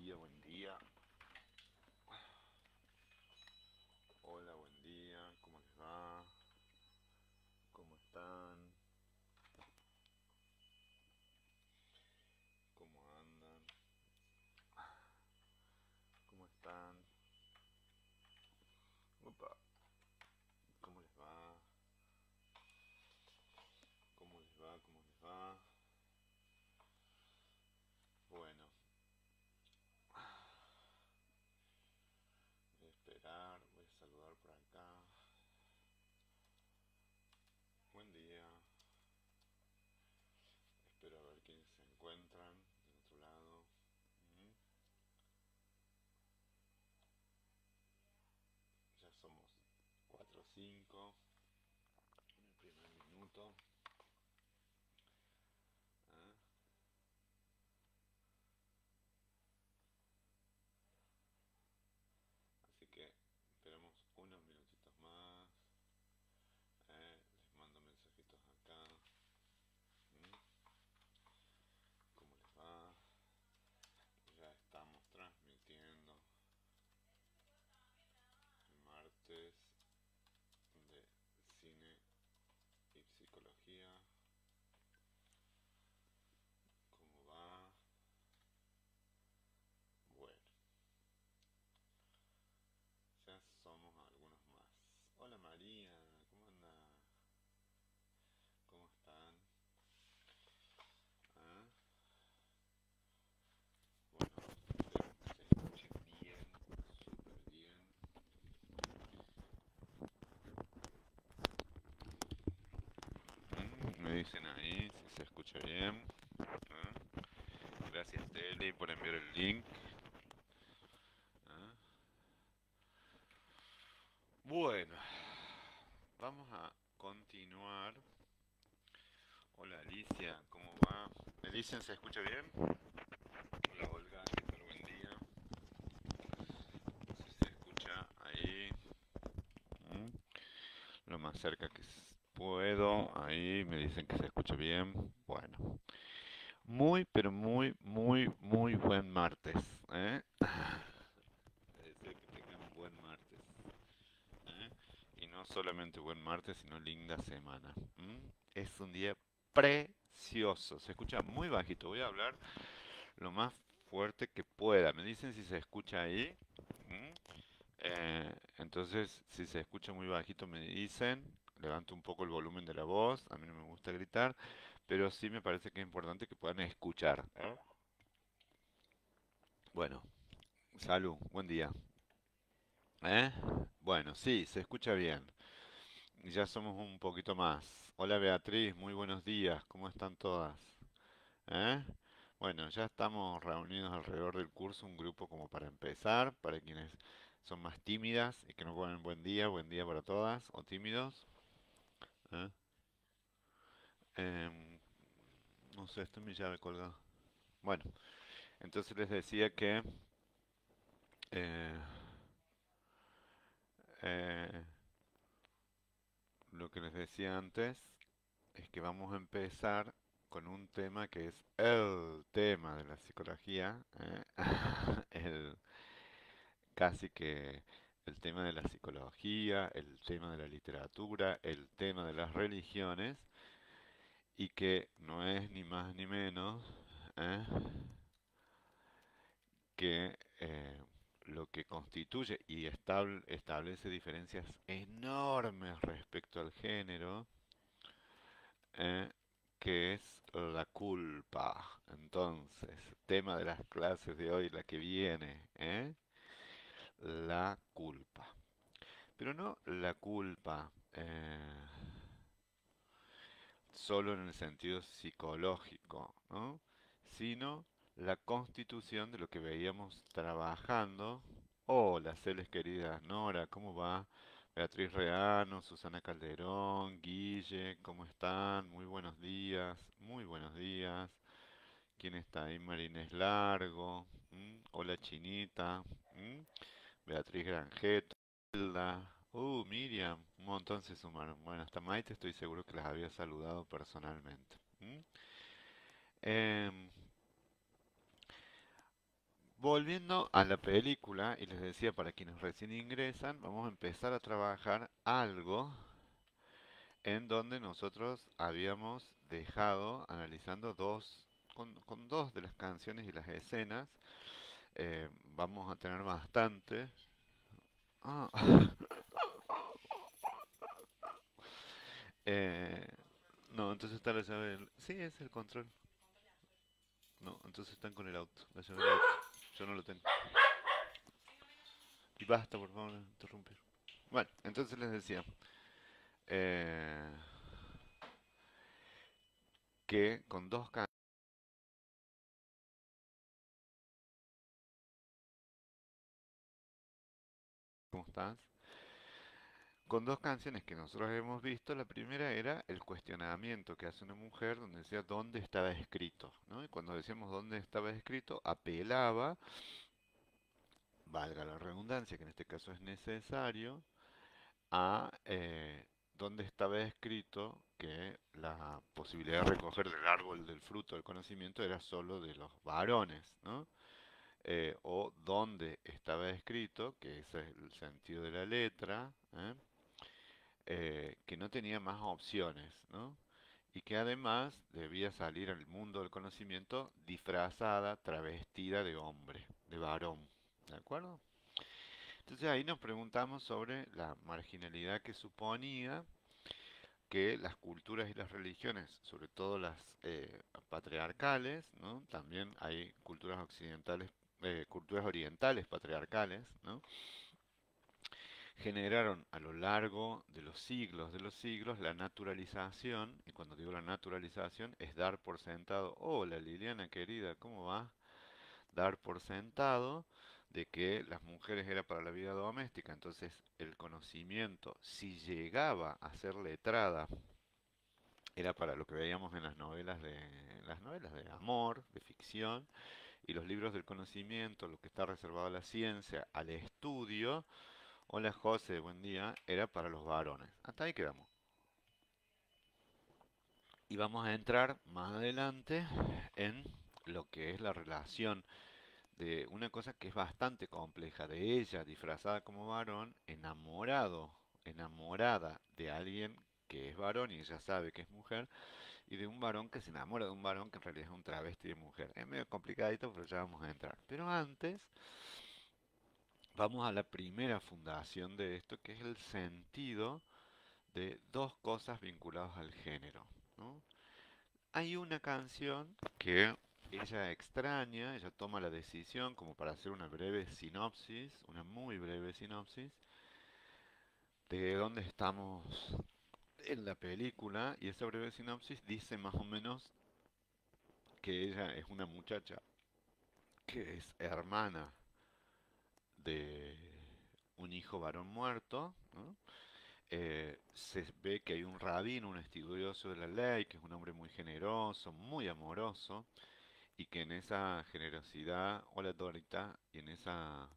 día, buen día. Hola, buen día. ¿Cómo les va? ¿Cómo están? ¿Cómo andan? ¿Cómo están? Opa. ¿Cómo les va? ¿Cómo les va? ¿Cómo les va? Bueno, voy a esperar, voy a saludar por acá. Buen día. Espero a ver quiénes se encuentran del otro lado. Mm. Ya somos 4 o 5 en el primer minuto. ¿Eh? Así que esperamos unos minutitos más. Les mando mensajitos acá. ¿Mm? ¿Cómo les va? Ya estamos transmitiendo el martes de cine y psicología. ¿Cómo va? Bueno, ya somos algunos más. Hola María, ¿cómo anda? ¿Cómo están? ¿Ah? Bueno, espero que se escuchen bien, súper bien. Me dicen ahí si se escucha bien. ¿Ah? Gracias Teli por enviar el link. ¿Ah? Bueno, vamos a continuar. Hola Alicia, ¿cómo va? ¿Me dicen se escucha bien? Hola Olga, ¿qué tal? Buen día. No sé si se escucha ahí. ¿Mm? Lo más cerca que puedo. Ahí me dicen que se escucha bien. Bueno, muy, pero muy, muy, muy buen martes. ¿Eh? Les deseo que tengan un buen martes. ¿Eh? Y no solamente buen martes, sino linda semana. Es un día precioso. Se escucha muy bajito. Voy a hablar lo más fuerte que pueda. Me dicen si se escucha ahí. ¿Mm? Entonces, si se escucha muy bajito, me dicen. Levanto un poco el volumen de la voz. A mí no me gusta gritar, pero sí me parece que es importante que puedan escuchar. ¿Eh? Bueno, salud, buen día. ¿Eh? Bueno, sí, se escucha bien. Ya somos un poquito más. Hola Beatriz, muy buenos días. ¿Cómo están todas? ¿Eh? Bueno, ya estamos reunidos alrededor del curso, un grupo como para empezar, para quienes son más tímidas y que no ponen buen día para todas, o tímidos. ¿Eh? Em, no sé, está mi llave colgada. Bueno, entonces les decía que eh, eh, lo que les decía antes es que vamos a empezar con un tema que es el tema de la psicología, el, casi que el tema de la psicología, el tema de la literatura, el tema de las religiones, y que no es ni más ni menos ¿eh? que lo que constituye y establece diferencias enormes respecto al género, ¿eh? que es la culpa. Entonces, tema de las clases de hoy, la que viene, la culpa. Pero no la culpa solo en el sentido psicológico, ¿no? Sino la constitución de lo que veíamos trabajando. Hola, Celes querida Nora, ¿cómo va? Beatriz Reano, Susana Calderón, Guille, ¿cómo están? Muy buenos días, muy buenos días. ¿Quién está ahí? Marines Largo. Hola Chinita. Beatriz Granjeto. Hilda. Miriam. Un montón se sumaron. Bueno, hasta Maite estoy seguro que las había saludado personalmente. Em, volviendo a la película, y les decía, para quienes recién ingresan, vamos a empezar a trabajar algo en donde nosotros habíamos dejado analizando con dos de las canciones y las escenas. Vamos a tener bastante. Ah, eh, no, entonces está la llave Sí, es el control. No, entonces están con el auto, la llave del auto. Yo no lo tengo. Y basta, por favor, de interrumpir. Bueno, entonces les decía eh, que con dos canciones. ¿Cómo estás? Con dos canciones que nosotros hemos visto, la primera era el cuestionamiento que hace una mujer donde decía dónde estaba escrito, ¿no? Y cuando decíamos dónde estaba escrito, apelaba, valga la redundancia, que en este caso es necesario, a dónde estaba escrito que la posibilidad de recoger del árbol del fruto del conocimiento era solo de los varones, ¿no? O dónde estaba escrito, que ese es el sentido de la letra, que no tenía más opciones, ¿no? Y que además debía salir al mundo del conocimiento disfrazada, travestida de hombre, de varón, ¿de acuerdo? Entonces ahí nos preguntamos sobre la marginalidad que suponía que las culturas y las religiones, sobre todo las patriarcales, ¿no? También hay culturas occidentales, culturas orientales patriarcales, ¿no? Generaron a lo largo de los siglos, la naturalización, y cuando digo la naturalización es dar por sentado, hola Liliana querida, ¿cómo va? Dar por sentado de que las mujeres era para la vida doméstica, entonces el conocimiento, si llegaba a ser letrada, era para lo que veíamos en las novelas de amor, de ficción, y los libros del conocimiento, lo que está reservado a la ciencia, al estudio. Hola José, buen día. Era para los varones. Hasta ahí quedamos. Y vamos a entrar más adelante en lo que es la relación de una cosa que es bastante compleja, de ella disfrazada como varón, enamorada de alguien que es varón y ella sabe que es mujer, y de un varón que se enamora de un varón que en realidad es un travesti de mujer. Es medio complicadito, pero ya vamos a entrar. Pero antes, vamos a la primera fundación de esto, que es el sentido de dos cosas vinculadas al género, ¿no? Hay una canción que ella extraña, ella toma la decisión como para hacer una breve sinopsis, una muy breve sinopsis, de dónde estamos en la película, y esa breve sinopsis dice más o menos que ella es una muchacha que es hermana de un hijo varón muerto, ¿no? Se ve que hay un rabino, un estudioso de la ley, que es un hombre muy generoso, muy amoroso, y que en esa generosidad, hola Dorita, y en esa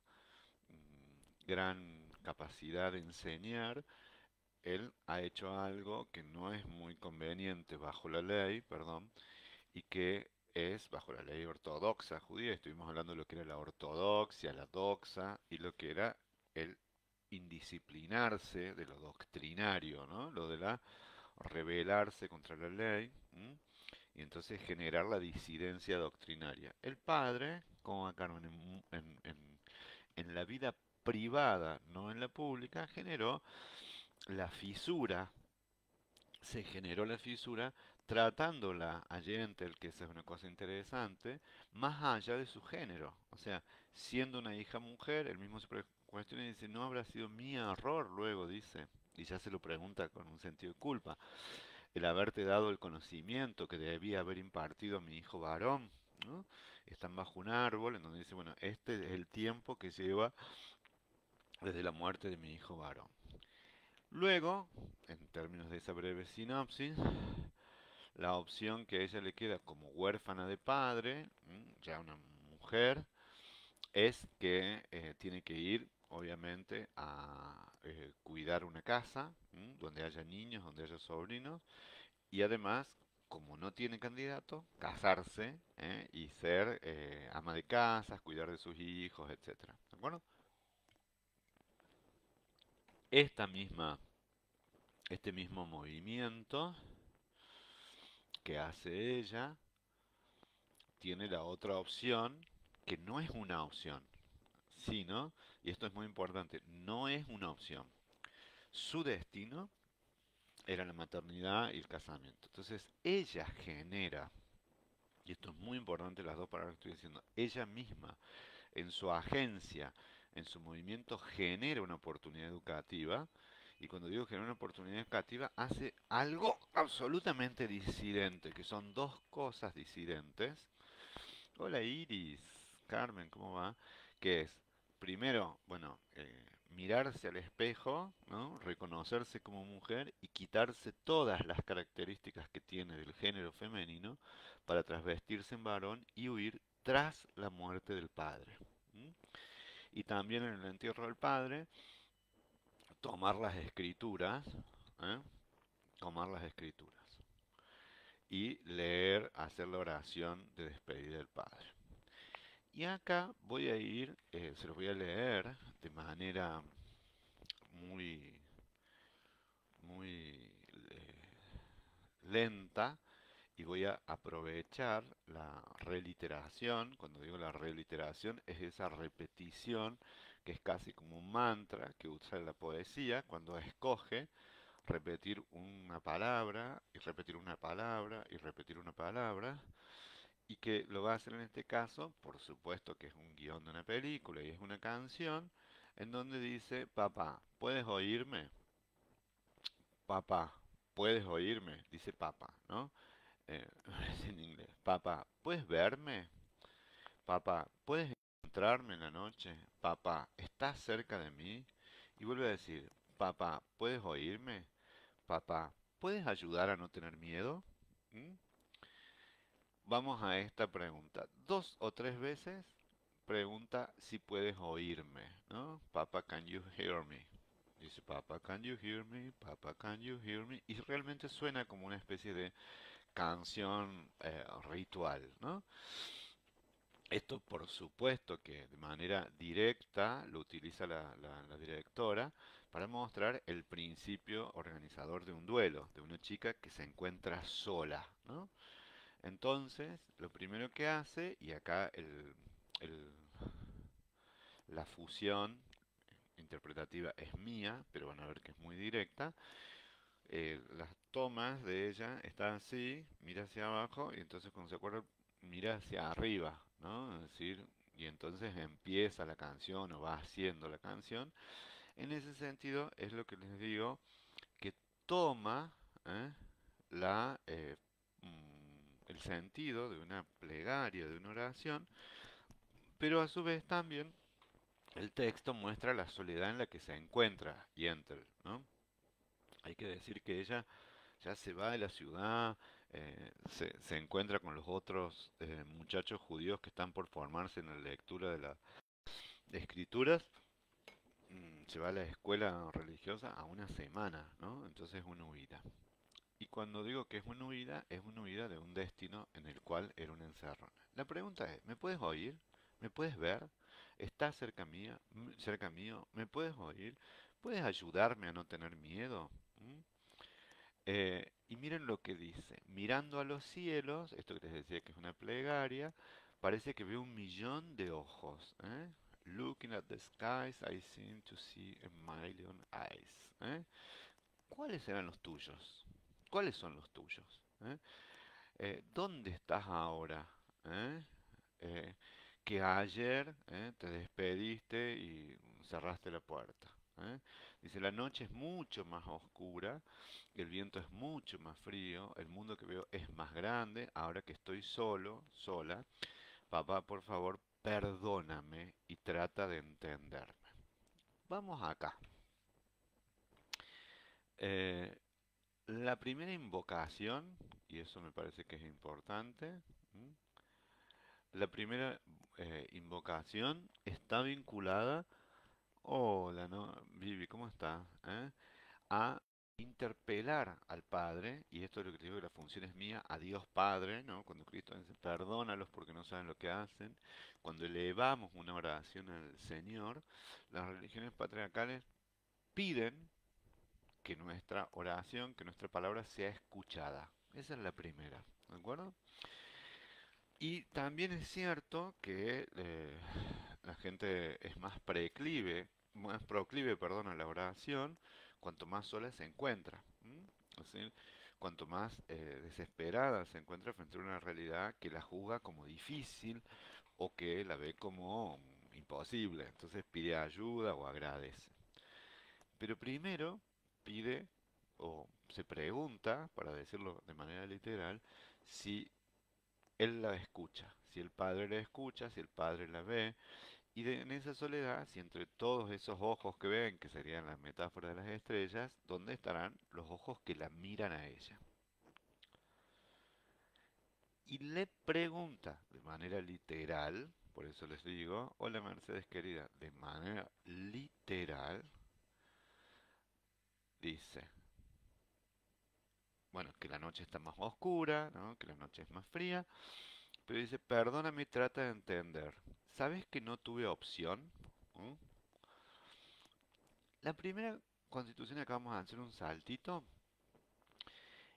gran capacidad de enseñar, él ha hecho algo que no es muy conveniente bajo la ley, perdón, y que es bajo la ley ortodoxa judía. Estuvimos hablando de lo que era la ortodoxia, la doxa, y lo que era el indisciplinarse de lo doctrinario, ¿no? Lo de la rebelarse contra la ley, ¿m? Y entonces generar la disidencia doctrinaria. El padre, como a Carmen, en la vida privada, no en la pública, la fisura, se generó la fisura tratándola a Yentel, que esa es una cosa interesante, más allá de su género. O sea, siendo una hija mujer, él mismo se cuestiona y dice, no habrá sido mi error luego, dice, y ya se lo pregunta con un sentido de culpa, el haberte dado el conocimiento que debía haber impartido a mi hijo varón, ¿no? Están bajo un árbol en donde dice, bueno, este es el tiempo que lleva desde la muerte de mi hijo varón. Luego, en términos de esa breve sinopsis, la opción que a ella le queda como huérfana de padre, ya una mujer, es que tiene que ir, obviamente, a cuidar una casa, donde haya niños, donde haya sobrinos, y además como no tiene candidato, casarse y ser ama de casa, cuidar de sus hijos, etcétera. ¿De acuerdo? Esta misma, este mismo movimiento que hace ella tiene la otra opción que no es una opción, sino, y esto es muy importante, no es una opción. Su destino era la maternidad y el casamiento. Entonces ella genera, y esto es muy importante las dos palabras que estoy diciendo, ella misma en su agencia, en su movimiento genera una oportunidad educativa. Y cuando digo genera una oportunidad educativa, hace algo absolutamente disidente, que son dos cosas disidentes. Hola Iris, Carmen, ¿cómo va? Que es, primero, bueno, mirarse al espejo, ¿no? Reconocerse como mujer y quitarse todas las características que tiene del género femenino para trasvestirse en varón y huir tras la muerte del padre. ¿M? Y también en el entierro del padre, tomar las escrituras, ¿eh? Tomar las escrituras y leer, hacer la oración de despedida del padre. Y acá voy a ir, se los voy a leer de manera muy, muy lenta y voy a aprovechar la reliteración. Cuando digo la reliteración es esa repetición que es casi como un mantra que usa la poesía cuando escoge repetir una palabra y repetir una palabra y repetir una palabra y que lo va a hacer en este caso, por supuesto que es un guión de una película y es una canción, en donde dice, papá, ¿puedes oírme? Papá, ¿puedes oírme? Dice papá, ¿no? Es en inglés. Papá, ¿puedes verme? Papá, ¿puedes encontrarme en la noche? Papá, ¿estás cerca de mí? Y vuelve a decir, papá, ¿puedes oírme? Papá, ¿puedes ayudar a no tener miedo? ¿Mm? Vamos a esta pregunta. Dos o tres veces pregunta si puedes oírme, ¿no? Papa, can you hear me? Dice, Papa, can you hear me? Papa, can you hear me? Y realmente suena como una especie de canción ritual, ¿no? Esto, por supuesto, que de manera directa lo utiliza la directora para mostrar el principio organizador de un duelo, de una chica que se encuentra sola, ¿no? Entonces, lo primero que hace, y acá el- la fusión interpretativa es mía, pero van a ver que es muy directa, las tomas de ella están así, mira hacia abajo, y entonces cuando se acuerda, mira hacia arriba, ¿no? Es decir, y entonces empieza la canción o va haciendo la canción. En ese sentido, es lo que les digo, que toma ¿eh? la, el sentido de una plegaria, de una oración, pero a su vez también el texto muestra la soledad en la que se encuentra Yentl, ¿no? Hay que decir que ella ya se va de la ciudad, se encuentra con los otros muchachos judíos que están por formarse en la lectura de las escrituras, se va a la escuela religiosa a una semana, ¿no? Entonces es una huida. Y cuando digo que es una huida de un destino en el cual era una encerrona. La pregunta es, ¿me puedes oír? ¿Me puedes ver? ¿Estás cerca mía, cerca mío? ¿Me puedes oír? ¿Puedes ayudarme a no tener miedo? ¿Mm? Y miren lo que dice, mirando a los cielos, esto que les decía que es una plegaria, parece que ve un millón de ojos. ¿Eh? Looking at the skies, I seem to see a million eyes. ¿Eh? ¿Cuáles eran los tuyos? ¿Cuáles son los tuyos? ¿Eh? ¿Dónde estás ahora? ¿Eh? Eh, que ayer te despediste y cerraste la puerta. ¿Eh? Dice, la noche es mucho más oscura, el viento es mucho más frío, el mundo que veo es más grande, ahora que estoy solo, sola, papá, por favor, perdóname y trata de entenderme. Vamos acá. Eh, la primera invocación, y eso me parece que es importante, ¿m? La primera invocación está vinculada, hola, ¿no? Vivi, ¿cómo está? ¿Eh? A interpelar al Padre, y esto es lo que te digo que la función es mía, a Dios Padre, ¿no? Cuando Cristo dice, perdónalos porque no saben lo que hacen, cuando elevamos una oración al Señor, las religiones patriarcales piden que nuestra oración, que nuestra palabra sea escuchada. Esa es la primera, ¿de acuerdo? Y también es cierto que la gente es más proclive, perdón, a la oración, cuanto más sola se encuentra. ¿M? Así, cuanto más desesperada se encuentra frente a una realidad que la juzga como difícil o que la ve como imposible. Entonces pide ayuda o agradece. Pero primero pide o se pregunta, para decirlo de manera literal, si él la escucha, si el padre la escucha, si el padre la ve, y en esa soledad, si entre todos esos ojos que ven, que serían las metáforas de las estrellas, ¿dónde estarán los ojos que la miran a ella? Y le pregunta de manera literal, por eso les digo, hola Mercedes querida, de manera literal, dice, bueno, que la noche está más oscura, ¿no? Que la noche es más fría, pero dice, perdóname, trata de entender. ¿Sabes que no tuve opción? ¿Mm? La primera constitución, acá vamos a hacer un saltito,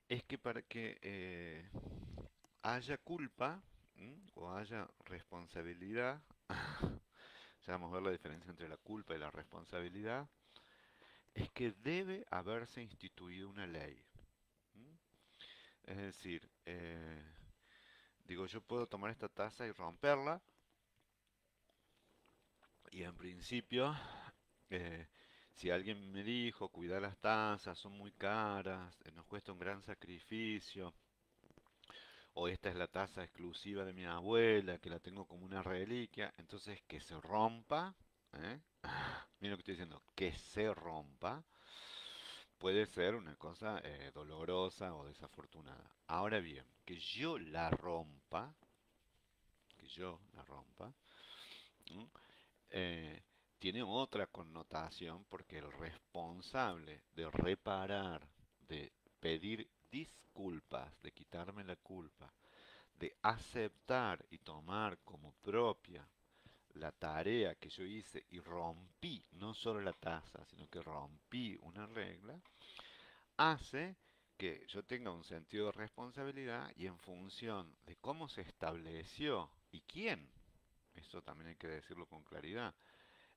es que para que haya culpa, o haya responsabilidad, ya vamos a ver la diferencia entre la culpa y la responsabilidad, es que debe haberse instituido una ley. ¿M? Es decir, digo, yo puedo tomar esta taza y romperla, y en principio, eh, si alguien me dijo, cuida las tazas, son muy caras, nos cuesta un gran sacrificio, o esta es la taza exclusiva de mi abuela, que la tengo como una reliquia, entonces que se rompa, ¿eh? Mira lo que estoy diciendo, que se rompa, puede ser una cosa dolorosa o desafortunada. Ahora bien, que yo la rompa, ¿m? eh, tiene otra connotación porque el responsable de reparar, de pedir disculpas, de quitarme la culpa, de aceptar y tomar como propia la tarea que yo hice y rompí, no solo la taza, sino que rompí una regla, hace que yo tenga un sentido de responsabilidad y en función de cómo se estableció y quién, eso también hay que decirlo con claridad,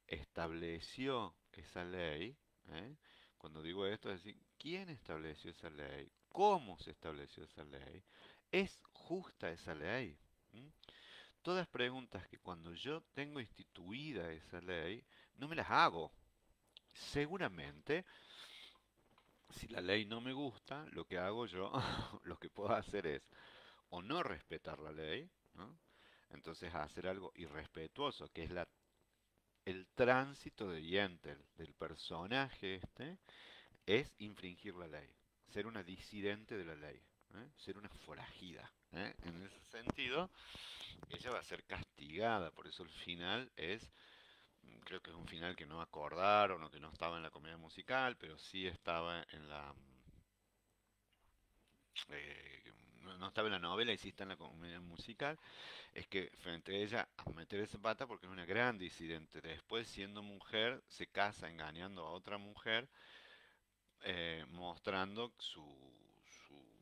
estableció esa ley, ¿eh? Cuando digo esto es decir, ¿quién estableció esa ley? ¿Cómo se estableció esa ley? ¿Es justa esa ley? ¿Mm? Todas preguntas que cuando yo tengo instituida esa ley, no me las hago. Seguramente, si la ley no me gusta, lo que hago yo, lo que puedo hacer es o no respetar la ley, ¿no? Entonces hacer algo irrespetuoso, que es el tránsito de Yentl, del personaje este, es infringir la ley, ser una disidente de la ley, ser una forajida. En ese sentido, ella va a ser castigada, por eso el final es, creo que es un final que no acordaron o que no estaba en la comedia musical, pero sí estaba en no estaba en la novela y sí está en la comedia musical, es que frente a ella a meter esa pata porque es una gran disidente. Después, siendo mujer, se casa engañando a otra mujer, mostrando su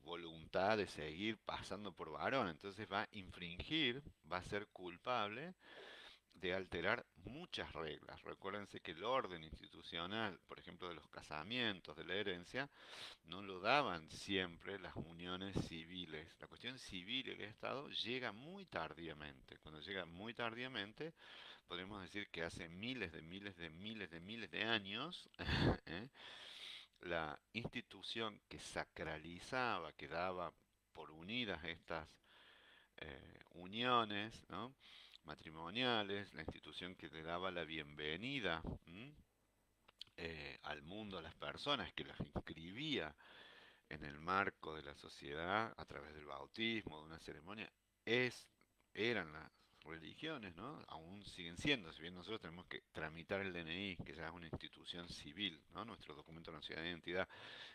voluntad de seguir pasando por varón. Entonces va a infringir, va a ser culpable de alterar muchas reglas. Recuérdense que el orden institucional, por ejemplo, de los casamientos, de la herencia, no lo daban siempre las uniones civiles. La cuestión civil y el Estado llega muy tardíamente. Cuando llega muy tardíamente, podemos decir que hace miles de años, ¿eh? La institución que sacralizaba, que daba por unidas estas uniones, ¿no? Matrimoniales, la institución que le daba la bienvenida, al mundo a las personas, que las inscribía en el marco de la sociedad a través del bautismo, de una ceremonia, es, eran las religiones, ¿no? Aún siguen siendo, si bien nosotros tenemos que tramitar el DNI, que ya es una institución civil, ¿no? Nuestro documento de nacionalidad de identidad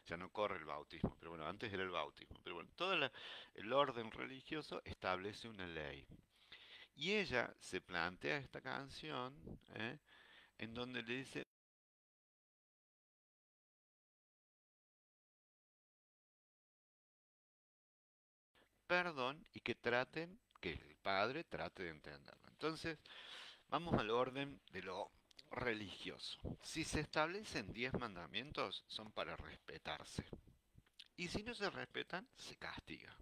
ya no corre el bautismo, pero bueno, antes era el bautismo, pero bueno, el orden religioso establece una ley. Y ella se plantea esta canción, ¿eh? En donde le dice perdón y que el padre trate de entenderlo. Entonces, vamos al orden de lo religioso. Si se establecen 10 mandamientos, son para respetarse. Y si no se respetan, se castiga.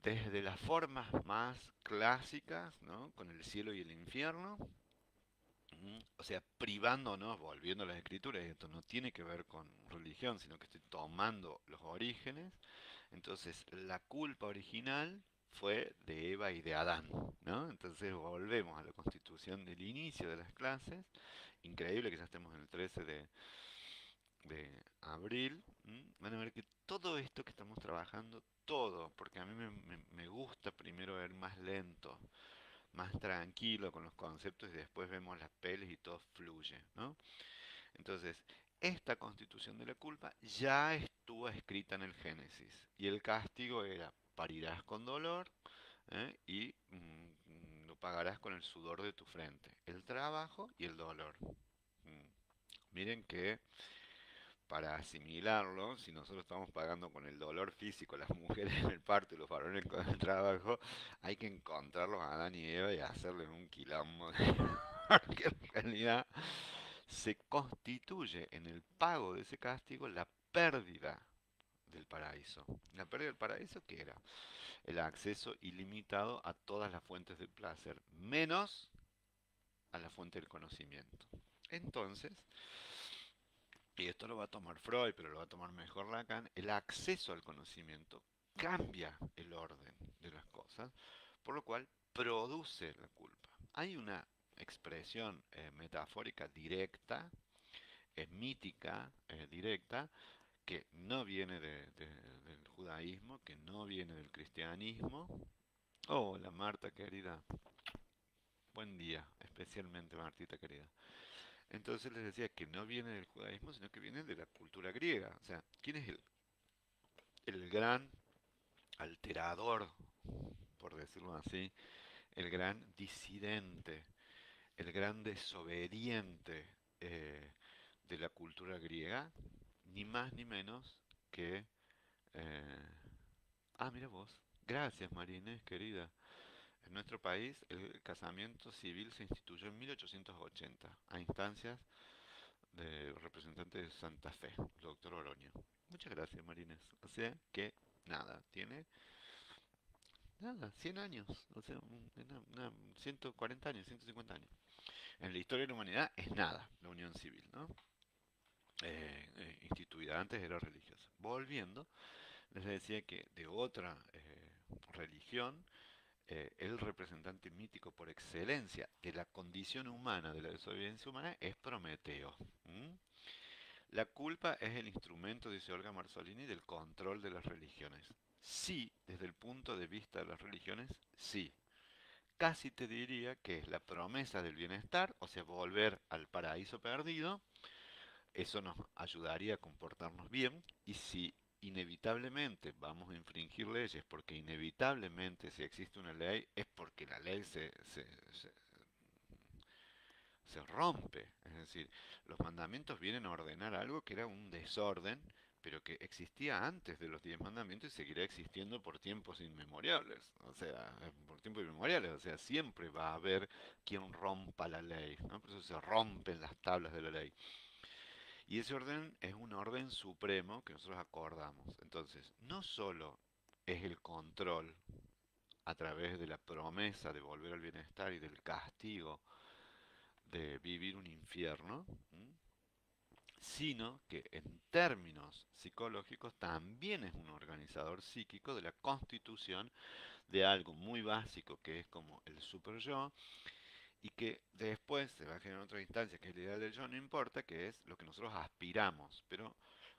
Desde las formas más clásicas, ¿no? Con el cielo y el infierno, o sea, privándonos, volviendo a las escrituras, esto no tiene que ver con religión, sino que estoy tomando los orígenes. Entonces, la culpa original fue de Eva y de Adán, ¿no? Entonces volvemos a la constitución del inicio de las clases. Increíble que ya estemos en el 13 de abril. Van a ver que todo esto que estamos trabajando, todo, porque a mí me gusta primero ver más lento, más tranquilo con los conceptos y después vemos las peles y todo fluye, ¿no? Entonces, esta constitución de la culpa ya estuvo escrita en el Génesis y el castigo era parirás con dolor, y lo pagarás con el sudor de tu frente, el trabajo y el dolor. Mm. Miren que para asimilarlo, si nosotros estamos pagando con el dolor físico, las mujeres en el parto y los varones con el trabajo, hay que encontrarlos a Adán y Eva y hacerles un quilombo. Porque en realidad se constituye en el pago de ese castigo la pérdida del paraíso. La pérdida del paraíso, ¿qué era? El acceso ilimitado a todas las fuentes del placer, menos a la fuente del conocimiento. Entonces, y esto lo va a tomar Freud, pero lo va a tomar mejor Lacan, el acceso al conocimiento cambia el orden de las cosas, por lo cual produce la culpa. Hay una expresión metafórica directa, mítica, directa, que no viene del judaísmo, que no viene del cristianismo. Hola Marta querida, buen día, especialmente Martita querida. Entonces les decía que no viene del judaísmo, sino que viene de la cultura griega. O sea, ¿quién es el gran alterador, por decirlo así, el gran disidente, el gran desobediente de la cultura griega? Ni más ni menos que... eh, mira vos. Gracias, Marinés, querida. En nuestro país, el casamiento civil se instituyó en 1880, a instancias del representante de Santa Fe, el doctor Oroño. Muchas gracias, Marines. O sea que, nada, tiene, nada, 100 años, o sea, 140 años, 150 años. En la historia de la humanidad es nada, la unión civil, ¿no? Instituida, antes era religiosa. Volviendo, les decía que de otra religión, el representante mítico por excelencia de la condición humana, de la desobediencia humana, es Prometeo. ¿Mm? La culpa es el instrumento, dice Olga Marzolini, del control de las religiones. Sí, desde el punto de vista de las religiones, sí. Casi te diría que es la promesa del bienestar, o sea, volver al paraíso perdido. Eso nos ayudaría a comportarnos bien. Y si inevitablemente vamos a infringir leyes, porque inevitablemente si existe una ley es porque la ley se rompe. Es decir, los mandamientos vienen a ordenar algo que era un desorden, pero que existía antes de los 10 mandamientos y seguirá existiendo por tiempos inmemoriales. O sea, por tiempos inmemoriales. O sea, siempre va a haber quien rompa la ley, ¿no? Por eso se rompen las tablas de la ley. Y ese orden es un orden supremo que nosotros acordamos. Entonces, no solo es el control a través de la promesa de volver al bienestar y del castigo de vivir un infierno, sino que en términos psicológicos también es un organizador psíquico de la constitución de algo muy básico que es como el super yo y que después se va a generar otra instancia que es el ideal del yo, no importa, que es lo que nosotros aspiramos, pero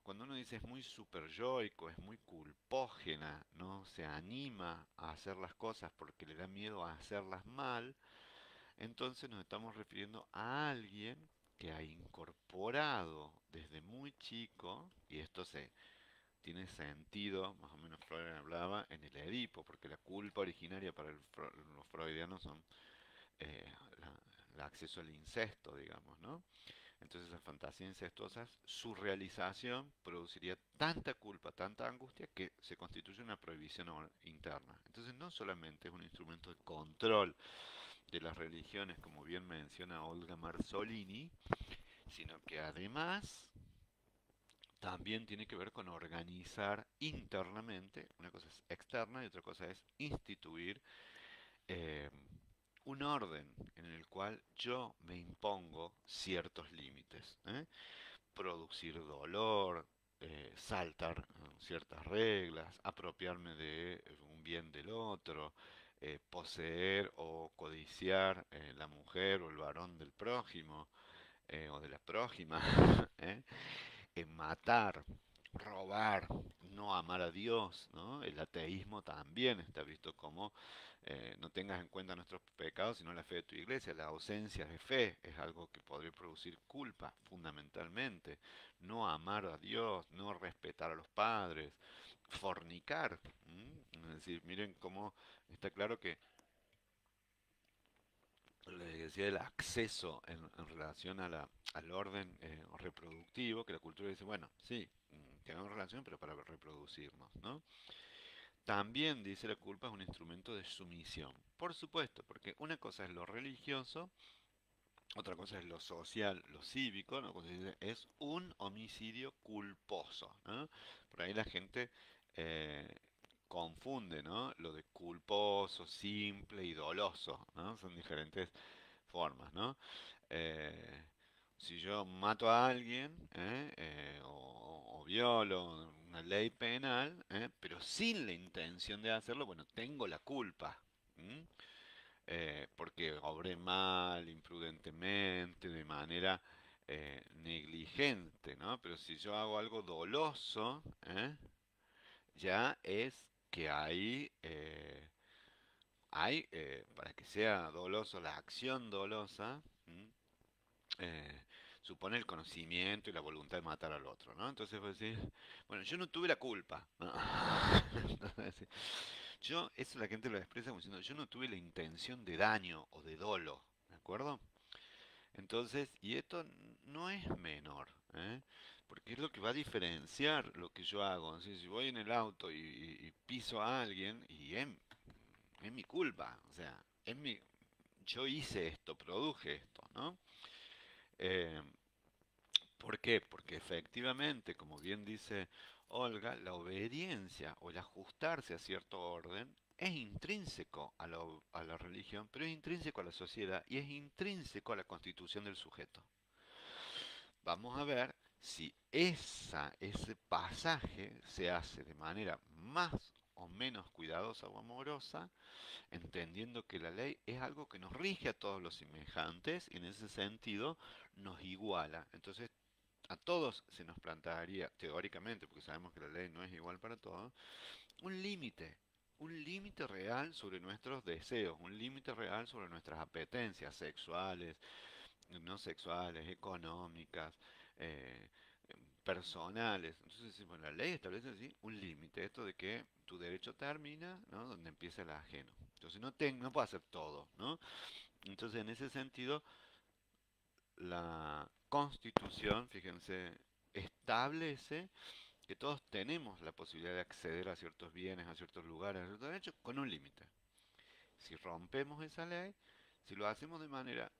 cuando uno dice es muy superyoico, es muy culpógena, no se anima a hacer las cosas porque le da miedo a hacerlas mal, entonces nos estamos refiriendo a alguien que ha incorporado desde muy chico, y esto se tiene sentido, más o menos Freud hablaba, en el Edipo, porque la culpa originaria para los freudianos son eh, la, el acceso al incesto, digamos, ¿no? Entonces las fantasías incestuosas, su realización produciría tanta culpa, tanta angustia, que se constituye una prohibición interna. Entonces no solamente es un instrumento de control de las religiones, como bien menciona Olga Marzolini, sino que además también tiene que ver con organizar internamente, una cosa es externa y otra cosa es instituir eh, un orden en el cual yo me impongo ciertos límites, ¿eh? Producir dolor, saltar ciertas reglas, apropiarme de un bien del otro, poseer o codiciar la mujer o el varón del prójimo o de la prójima, ¿eh? Matar, robar, no amar a Dios, ¿no? El ateísmo también está visto como no tengas en cuenta nuestros pecados, sino la fe de tu iglesia. La ausencia de fe es algo que podría producir culpa, fundamentalmente. No amar a Dios, no respetar a los padres, fornicar. Es decir, miren cómo está claro que les decía el acceso en relación a al orden reproductivo, que la cultura dice, bueno, sí, tenemos relación, pero para reproducirnos, ¿no? También dice la culpa es un instrumento de sumisión. Por supuesto, porque una cosa es lo religioso, otra cosa es lo social, lo cívico, ¿no? Cuando se dice, es un homicidio culposo, ¿no? Por ahí la gente eh, confunde, ¿no? Lo de culposo, simple y doloso, ¿no? Son diferentes formas, ¿no? Eh, si yo mato a alguien, o violo una ley penal, pero sin la intención de hacerlo, bueno, tengo la culpa. ¿M? Porque obré mal, imprudentemente, de manera negligente, ¿no? Pero si yo hago algo doloso, ya es que para que sea doloso, la acción dolosa, eh, supone el conocimiento y la voluntad de matar al otro, ¿no? Entonces vos decís, bueno, yo no tuve la culpa, ¿no? Entonces, eso la gente lo expresa como diciendo, yo no tuve la intención de daño o de dolo, ¿de acuerdo? Entonces, y esto no es menor, ¿eh? Porque es lo que va a diferenciar lo que yo hago. ¿No? Si voy en el auto y piso a alguien, es mi culpa, o sea, yo hice esto, produje esto, ¿no? Eh, ¿Por qué? Porque efectivamente, como bien dice Olga, la obediencia o el ajustarse a cierto orden es intrínseco a la religión, pero es intrínseco a la sociedad y es intrínseco a la constitución del sujeto. Vamos a ver si ese pasaje se hace de manera más o menos cuidadosa o amorosa, entendiendo que la ley es algo que nos rige a todos los semejantes y en ese sentido nos iguala. Entonces, a todos se nos plantearía, teóricamente, porque sabemos que la ley no es igual para todos, un límite. Un límite real sobre nuestros deseos, un límite real sobre nuestras apetencias sexuales, no sexuales, económicas, eh, personales. Entonces, sí, bueno, la ley establece así un límite, esto de que tu derecho termina, ¿no? Donde empieza el ajeno. Entonces no puedo hacer todo, ¿no? Entonces, en ese sentido, la Constitución, fíjense, establece que todos tenemos la posibilidad de acceder a ciertos bienes, a ciertos lugares, a ciertos derechos, con un límite. Si rompemos esa ley, si lo hacemos de manera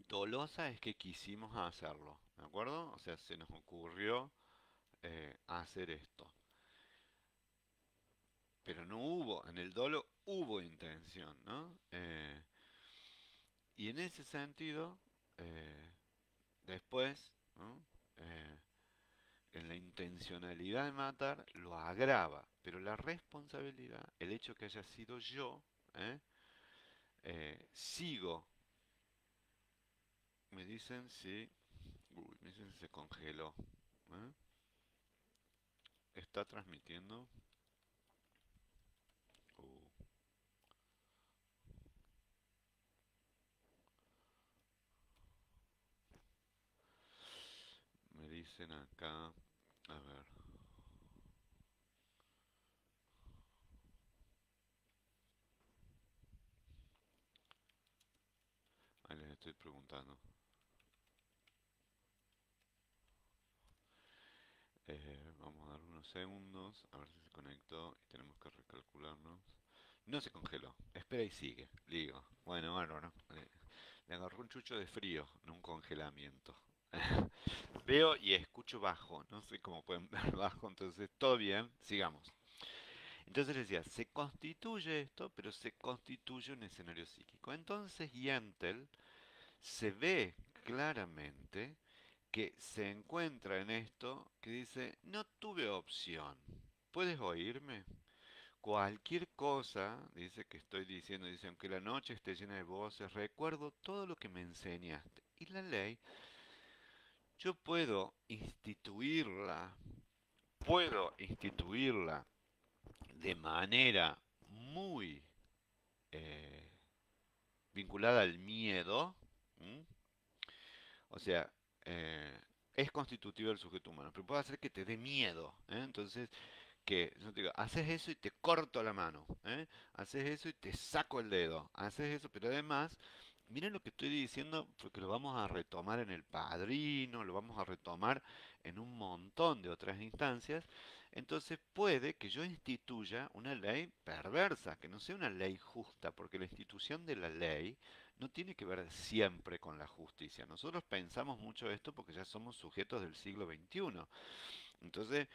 dolosa, es que quisimos hacerlo, ¿de acuerdo? O sea, se nos ocurrió hacer esto. Pero no hubo, en el dolo hubo intención, ¿no? Y en ese sentido, eh, después, ¿no? Eh, en la intencionalidad de matar lo agrava, pero la responsabilidad, el hecho que haya sido yo, ¿eh? Sigo, me dicen si, uy, me dicen si se congeló, ¿eh? ¿Está transmitiendo? Uh, me dicen acá. A ver, ahí les estoy preguntando. Vamos a dar unos segundos, a ver si se conectó y tenemos que recalcularnos. No se congeló, espera y sigue. Le digo, bueno, bárbaro. Le agarró un chucho de frío, no un congelamiento. Veo y escucho bajo, no sé cómo pueden ver bajo, entonces todo bien, sigamos. Entonces decía, se constituye esto, pero se constituye un escenario psíquico. Entonces Yentel se ve claramente que se encuentra en esto que dice, no tuve opción. ¿Puedes oírme? Cualquier cosa, dice que estoy diciendo, dice, aunque la noche esté llena de voces, recuerdo todo lo que me enseñaste. Y la ley, yo puedo instituirla de manera muy eh, vinculada al miedo. ¿M? O sea, eh, es constitutivo del sujeto humano, pero puede hacer que te dé miedo. Entonces, que yo te digo, haces eso y te corto la mano, haces eso y te saco el dedo, haces eso, pero además, miren lo que estoy diciendo, porque lo vamos a retomar en El Padrino, lo vamos a retomar en un montón de otras instancias, entonces puede que yo instituya una ley perversa, que no sea una ley justa, porque la institución de la ley no tiene que ver siempre con la justicia. Nosotros pensamos mucho esto porque ya somos sujetos del siglo XXI. Entonces,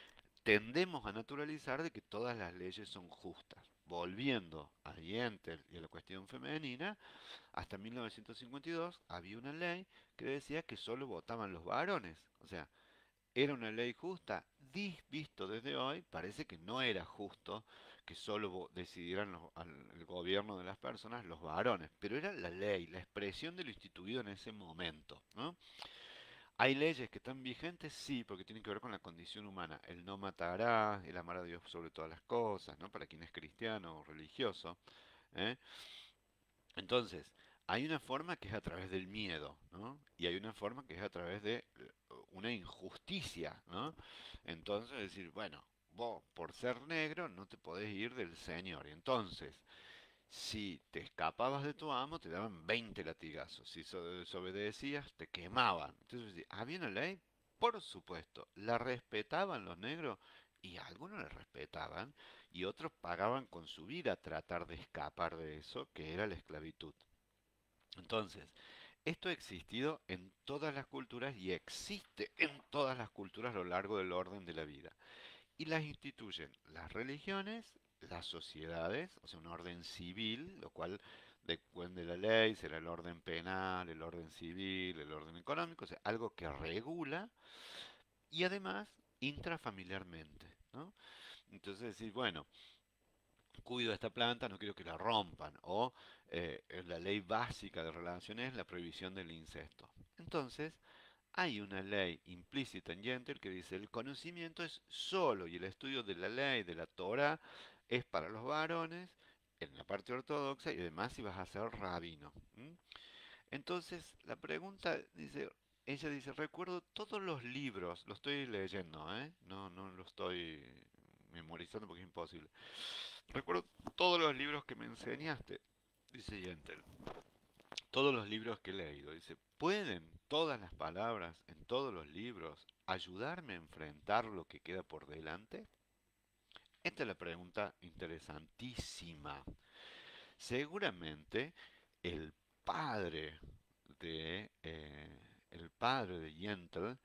tendemos a naturalizar de que todas las leyes son justas. Volviendo a Yentl y a la cuestión femenina, hasta 1952 había una ley que decía que solo votaban los varones. O sea, era una ley justa. Visto desde hoy, parece que no era justo que solo decidieran el gobierno de las personas los varones, pero era la ley, la expresión de lo instituido en ese momento, ¿no? ¿Hay leyes que están vigentes? Sí, porque tienen que ver con la condición humana. El no matará, el amar a Dios sobre todas las cosas, ¿no? Para quien es cristiano o religioso. ¿eh? Entonces, hay una forma que es a través del miedo, ¿no? Y hay una forma que es a través de una injusticia, ¿no? Entonces, decir, bueno, vos por ser negro no te podés ir del Señor. Y entonces, si te escapabas de tu amo, te daban 20 latigazos. Si desobedecías, te quemaban. Entonces, sí, ¿había una ley? Por supuesto. ¿La respetaban los negros? Y algunos la respetaban y otros pagaban con su vida tratar de escapar de eso, que era la esclavitud. Entonces, esto ha existido en todas las culturas y existe en todas las culturas a lo largo del orden de la vida y las instituyen las religiones, las sociedades, o sea, un orden civil, lo cual depende de la ley, será el orden penal, el orden civil, el orden económico, o sea, algo que regula y además intrafamiliarmente, ¿no? Entonces decir, bueno, cuido esta planta, no quiero que la rompan, o la ley básica de relaciones es la prohibición del incesto. Entonces, hay una ley implícita en Yentl que dice el conocimiento es solo y el estudio de la ley de la Torah es para los varones en la parte ortodoxa y además si vas a ser rabino. ¿M? Entonces la pregunta dice, ella dice, recuerdo todos los libros, lo estoy leyendo, no, no lo estoy memorizando porque es imposible. Recuerdo todos los libros que me enseñaste, dice Yentl todos los libros que he leído. Dice, ¿pueden todas las palabras en todos los libros ayudarme a enfrentar lo que queda por delante? Esta es la pregunta interesantísima. Seguramente el padre el padre de Yentl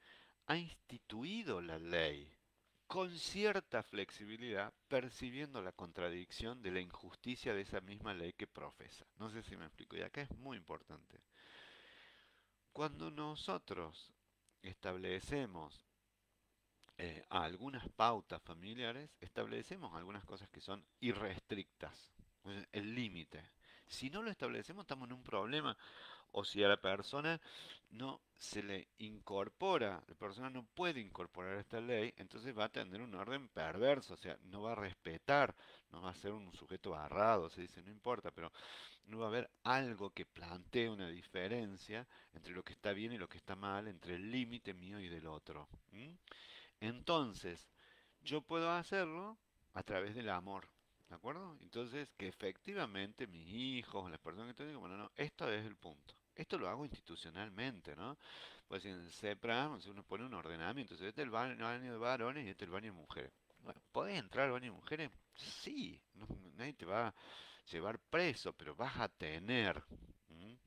ha instituido la ley con cierta flexibilidad, percibiendo la contradicción de la injusticia de esa misma ley que profesa. No sé si me explico, y acá es muy importante. Cuando nosotros establecemos algunas pautas familiares, establecemos algunas cosas que son irrestrictas, el límite. Si no lo establecemos, estamos en un problema O si a la persona no se le incorpora, la persona no puede incorporar esta ley, entonces va a tener un orden perverso, o sea, no va a respetar, no va a ser un sujeto barrado, se dice, no importa, pero no va a haber algo que plantee una diferencia entre lo que está bien y lo que está mal, entre el límite mío y del otro. ¿M? Entonces, yo puedo hacerlo a través del amor, ¿de acuerdo? Entonces, que efectivamente mis hijos, las personas que te digo, bueno, no, esto es el punto. Esto lo hago institucionalmente, ¿no? Pues en el CEPRAM uno pone un ordenamiento, entonces este es el baño de varones y este es el baño de mujeres. Bueno, ¿podés entrar al baño de mujeres? Sí, nadie te va a llevar preso, pero vas a tener. ¿M?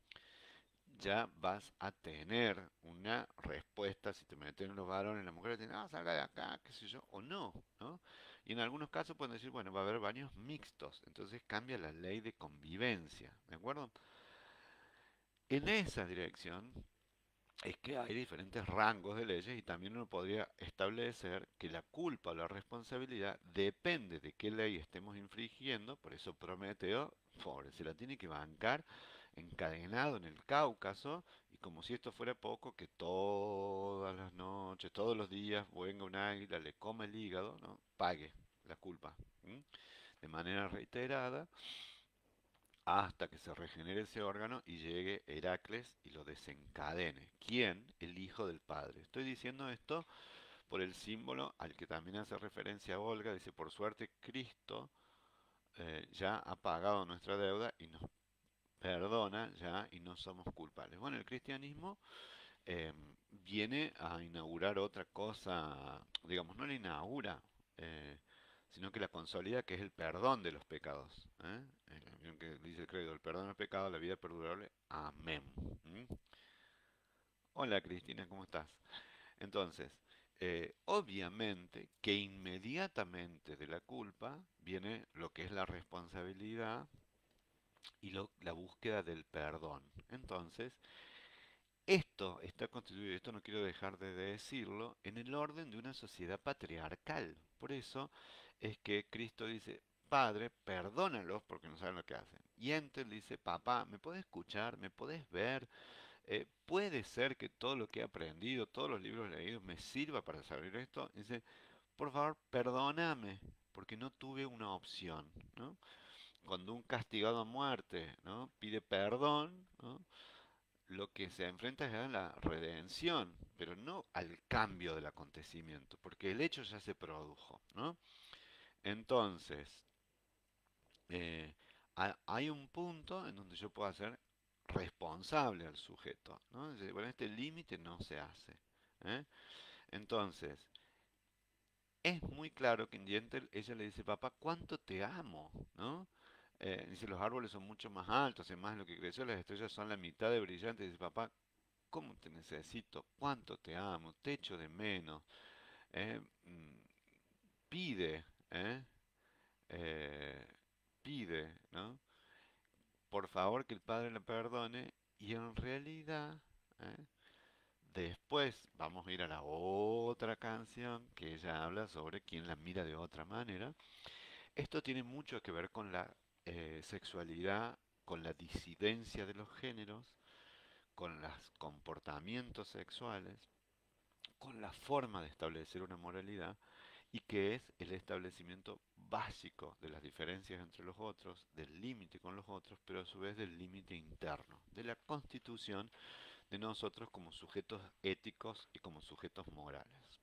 Ya vas a tener una respuesta si te meten en los varones, las mujeres dicen, ah, salga de acá, qué sé yo, o no, ¿no? Y en algunos casos pueden decir, bueno, va a haber baños mixtos, entonces cambia la ley de convivencia, ¿de acuerdo? En esa dirección es que hay diferentes rangos de leyes y también uno podría establecer que la culpa o la responsabilidad depende de qué ley estemos infringiendo, por eso Prometeo, pobre, se la tiene que bancar encadenado en el Cáucaso y como si esto fuera poco, que todas las noches, todos los días venga un águila, le come el hígado, ¿no? Pague la culpa, ¿m? De manera reiterada hasta que se regenere ese órgano y llegue Heracles y lo desencadene. ¿Quién? El Hijo del Padre. Estoy diciendo esto por el símbolo al que también hace referencia Olga. Dice, por suerte Cristo ya ha pagado nuestra deuda y nos perdona ya y no somos culpables. Bueno, el cristianismo viene a inaugurar otra cosa, digamos, no la inaugura, eh, sino que la consolida, que es el perdón de los pecados. Vieron que dice el credo, el perdón de los pecados, la vida perdurable. Amén. ¿Mm? Hola Cristina, ¿cómo estás? Entonces, obviamente que inmediatamente de la culpa viene lo que es la responsabilidad y la búsqueda del perdón. Entonces, esto está constituido, esto no quiero dejar de decirlo, en el orden de una sociedad patriarcal. Por eso es que Cristo dice, Padre, perdónalos porque no saben lo que hacen. Y entonces dice, papá, ¿me puedes escuchar? ¿Me puedes ver? ¿Puede ser que todo lo que he aprendido, todos los libros leídos, me sirva para saber esto? Dice, por favor, perdóname, porque no tuve una opción, ¿no? Cuando un castigado a muerte, ¿no? pide perdón, ¿no? lo que se enfrenta es a la redención, pero no al cambio del acontecimiento, porque el hecho ya se produjo, ¿no? Entonces, eh, hay un punto en donde yo puedo hacer responsable al sujeto, ¿no? Dice, bueno, este límite no se hace, ¿eh? Entonces, es muy claro que en Dienter ella le dice, papá, ¿cuánto te amo? ¿No? Dice, los árboles son mucho más altos, además de lo que creció, las estrellas son la mitad de brillantes. Dice, papá, ¿cómo te necesito? ¿Cuánto te amo? Te echo de menos. ¿eh? Pide, ¿eh? Eh, pide, ¿no? Por favor que el Padre le perdone. Y en realidad, ¿eh? después vamos a ir a la otra canción que ella habla sobre quien la mira de otra manera. Esto tiene mucho que ver con la sexualidad, con la disidencia de los géneros, con los comportamientos sexuales, con la forma de establecer una moralidad y que es el establecimiento básico de las diferencias entre los otros, del límite con los otros, pero a su vez del límite interno, de la constitución de nosotros como sujetos éticos y como sujetos morales.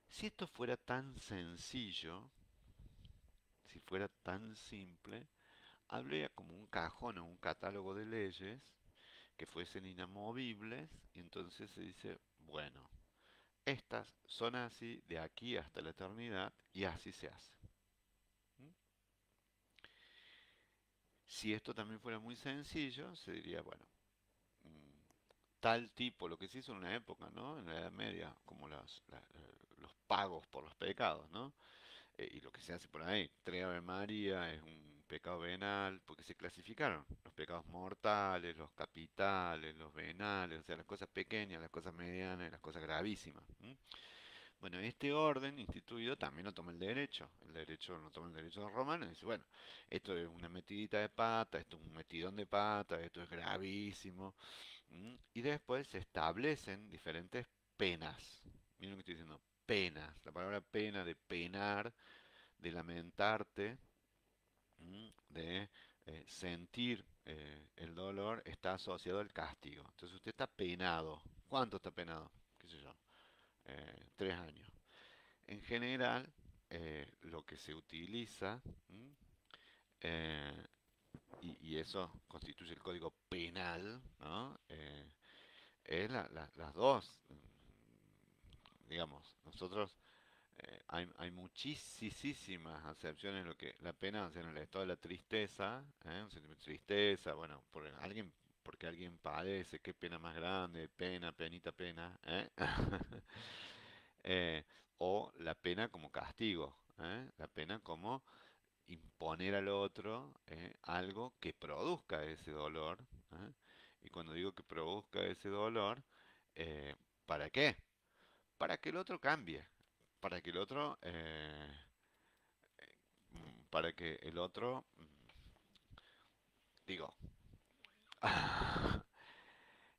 Si esto fuera tan sencillo, si fuera tan simple, habría como un cajón o un catálogo de leyes que fuesen inamovibles y entonces se dice, bueno, estas son así de aquí hasta la eternidad y así se hace. ¿Mm? Si esto también fuera muy sencillo, se diría, bueno, tal tipo, lo que se hizo en una época, ¿no? En la Edad Media, como los pagos por los pecados, ¿no? Y lo que se hace por ahí, tres Ave María es un pecado venal, porque se clasificaron los pecados mortales, los capitales, los venales, o sea, las cosas pequeñas, las cosas medianas y las cosas gravísimas. ¿M? Bueno, este orden instituido también lo toma el derecho lo toma el derecho romano y dice, bueno, esto es una metidita de pata, esto es un metidón de pata, esto es gravísimo, y después se establecen diferentes penas. Miren lo que estoy diciendo, penas, la palabra pena de penar, de lamentarte, de sentir el dolor está asociado al castigo. Entonces usted está penado. ¿Cuánto está penado? ¿Qué sé yo? 3 años. En general, lo que se utiliza, eh, y eso constituye el código penal, ¿no? Es las dos. Digamos, nosotros hay muchísimas acepciones en lo que la pena, o sea, en el estado de la tristeza, un sentimiento de tristeza, bueno, porque alguien padece, qué pena más grande, pena, penita, pena, ¿eh? Eh, o la pena como castigo, la pena como imponer al otro algo que produzca ese dolor, ¿eh? Y cuando digo que produzca ese dolor, eh, ¿para qué? Para que el otro cambie, para que el otro, para que el otro, digo,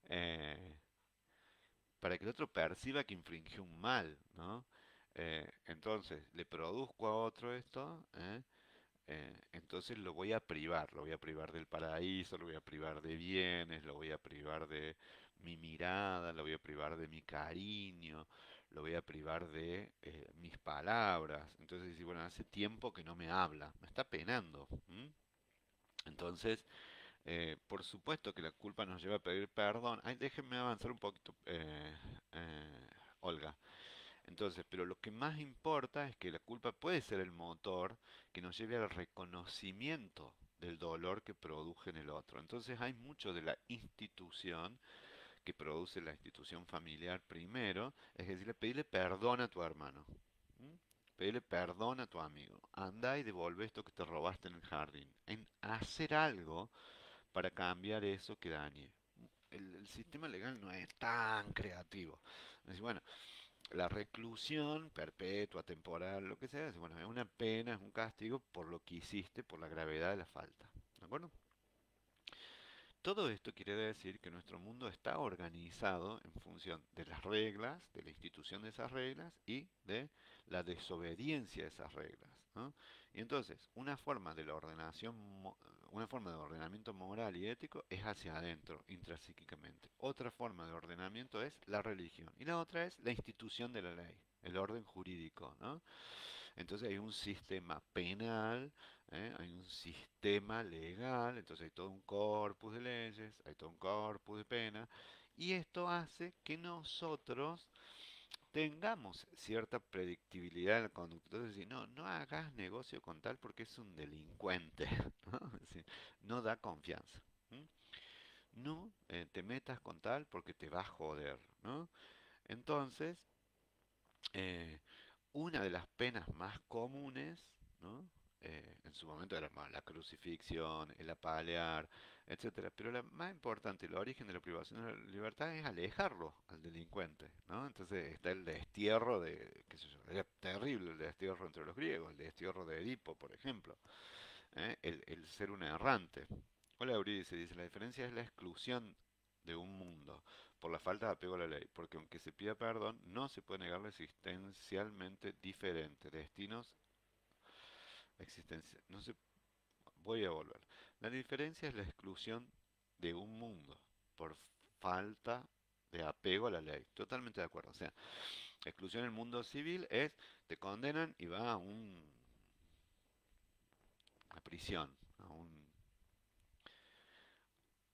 eh, para que el otro perciba que infringió un mal, ¿no? Entonces, le produzco a otro esto, entonces lo voy a privar del paraíso, lo voy a privar de bienes, lo voy a privar de mi mirada, lo voy a privar de mi cariño, lo voy a privar de mis palabras. Entonces dice, bueno, hace tiempo que no me habla, me está penando. Entonces, por supuesto que la culpa nos lleva a pedir perdón. Ay, déjenme avanzar un poquito, Olga. Entonces, pero lo que más importa es que la culpa puede ser el motor que nos lleve al reconocimiento del dolor que produce en el otro. Entonces hay mucho de la institución que produce la institución familiar primero, es decir, pedirle perdón a tu hermano. ¿M? Pedirle perdón a tu amigo. Anda y devuelve esto que te robaste en el jardín. En hacer algo para cambiar eso que dañe. El sistema legal no es tan creativo. Es bueno, la reclusión perpetua, temporal, lo que sea, bueno, es una pena, es un castigo por lo que hiciste, por la gravedad de la falta. ¿De acuerdo? Todo esto quiere decir que nuestro mundo está organizado en función de las reglas, de la institución de esas reglas y de la desobediencia a esas reglas, ¿no? Y entonces, una forma de ordenamiento moral y ético es hacia adentro, intrapsíquicamente. Otra forma de ordenamiento es la religión y la otra es la institución de la ley, el orden jurídico, ¿no? Entonces hay un sistema penal, hay un sistema legal, entonces hay todo un corpus de leyes, hay todo un corpus de pena, y esto hace que nosotros tengamos cierta predictibilidad en la conducta. Entonces, decir, no, no hagas negocio con tal porque es un delincuente, ¿no? Es decir, no da confianza. ¿M? No te metas con tal porque te va a joder, ¿no? Entonces, eh, una de las penas más comunes, ¿no? En su momento era la crucifixión, el apalear, etcétera. Pero la más importante, el origen de la privación de la libertad es alejarlo al delincuente, ¿no? Entonces está el destierro qué sé yo, era terrible el destierro entre los griegos, el destierro de Edipo, por ejemplo, el ser un errante. Hola Euridice, dice, la diferencia es la exclusión de un mundo por la falta de apego a la ley, porque aunque se pida perdón, no se puede negar la existencialmente diferente, destinos, existencia, no se, voy a volver. La diferencia es la exclusión de un mundo por falta de apego a la ley. Totalmente de acuerdo. O sea, exclusión en el mundo civil es, te condenan y va a prisión,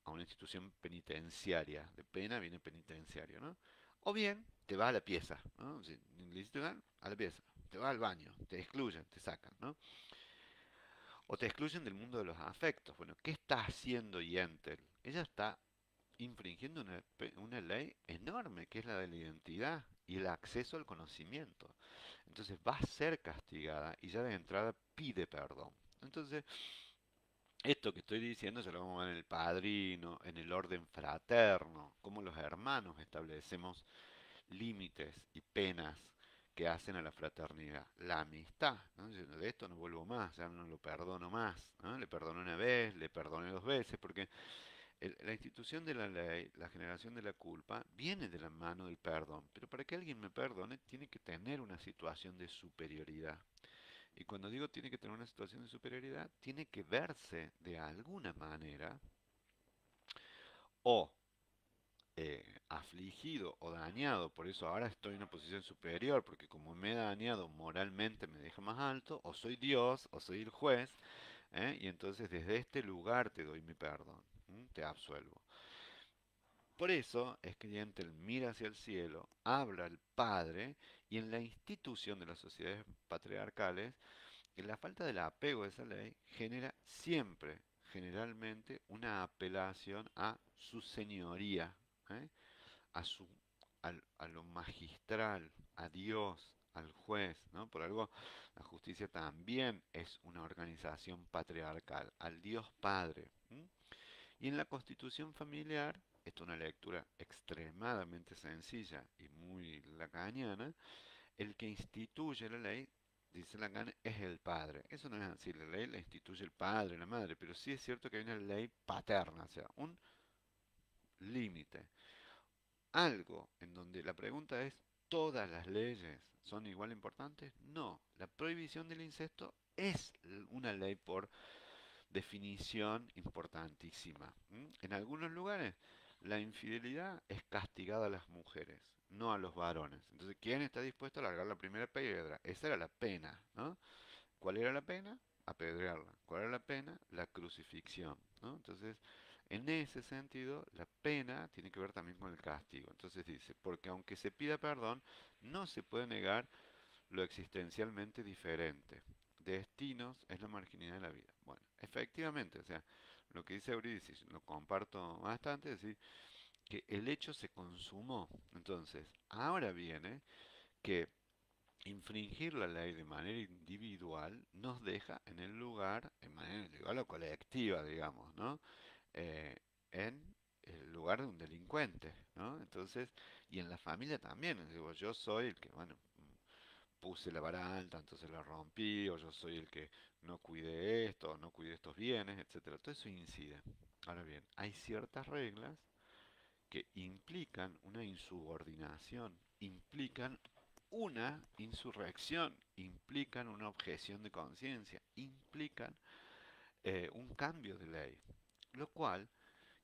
a una institución penitenciaria. De pena viene penitenciario, ¿no? O bien te vas a la pieza, ¿no? Si le hiciste mal, a la pieza. Te vas al baño, te excluyen, te sacan, ¿no? O te excluyen del mundo de los afectos. Bueno, ¿qué está haciendo Yentel? Ella está infringiendo una ley enorme, que es la de la identidad y el acceso al conocimiento. Entonces va a ser castigada y ya de entrada pide perdón. Entonces, esto que estoy diciendo se lo vamos a ver en el padrino, en el orden fraterno, cómo los hermanos establecemos límites y penas que hacen a la fraternidad. La amistad, ¿no? De esto no vuelvo más, ya no lo perdono más, ¿no? Le perdoné una vez, le perdoné dos veces, porque la institución de la ley, la generación de la culpa, viene de la mano del perdón. Pero para que alguien me perdone, tiene que tener una situación de superioridad. Y cuando digo tiene que tener una situación de superioridad, tiene que verse de alguna manera o afligido o dañado, por eso ahora estoy en una posición superior, porque como me he dañado moralmente me deja más alto, o soy Dios, o soy el juez, y entonces desde este lugar te doy mi perdón, te absuelvo. Por eso es que Yentel mira hacia el cielo, habla al Padre, y en la institución de las sociedades patriarcales, que la falta del apego a esa ley genera siempre, generalmente, una apelación a su señoría, ¿eh? a su, a lo magistral, a Dios, al juez, ¿no? Por algo, la justicia también es una organización patriarcal, al Dios Padre. Y en la constitución familiar, esto es una lectura extremadamente sencilla y muy lacaniana, el que instituye la ley, dice Lacan, es el padre. Eso no es así, la ley la instituye el padre, la madre, pero sí es cierto que hay una ley paterna, o sea, un límite. Algo en donde la pregunta es, ¿todas las leyes son igual importantes? No, la prohibición del incesto es una ley por definición importantísima. En algunos lugares la infidelidad es castigada a las mujeres, no a los varones. Entonces, ¿quién está dispuesto a largar la primera piedra? Esa era la pena, ¿no? ¿Cuál era la pena? Apedrearla. ¿Cuál era la pena? La crucifixión, ¿no? Entonces, en ese sentido, la pena tiene que ver también con el castigo. Entonces dice, porque aunque se pida perdón, no se puede negar lo existencialmente diferente. Destinos es la marginalidad de la vida. Bueno, efectivamente, o sea, lo que dice Eurídice, lo comparto bastante, es decir, que el hecho se consumó. Entonces, ahora viene que infringir la ley de manera individual nos deja en el lugar, en manera individual o colectiva, digamos, ¿no? Eh, en el lugar de un delincuente, ¿no? Entonces, y en la familia también, digo, yo soy el que, bueno, puse la vara alta, entonces la rompí, o yo soy el que no cuide esto, no cuide estos bienes, etcétera. Todo eso incide. Ahora bien, hay ciertas reglas que implican una insubordinación, implican una insurrección, implican una objeción de conciencia, implican un cambio de ley, lo cual,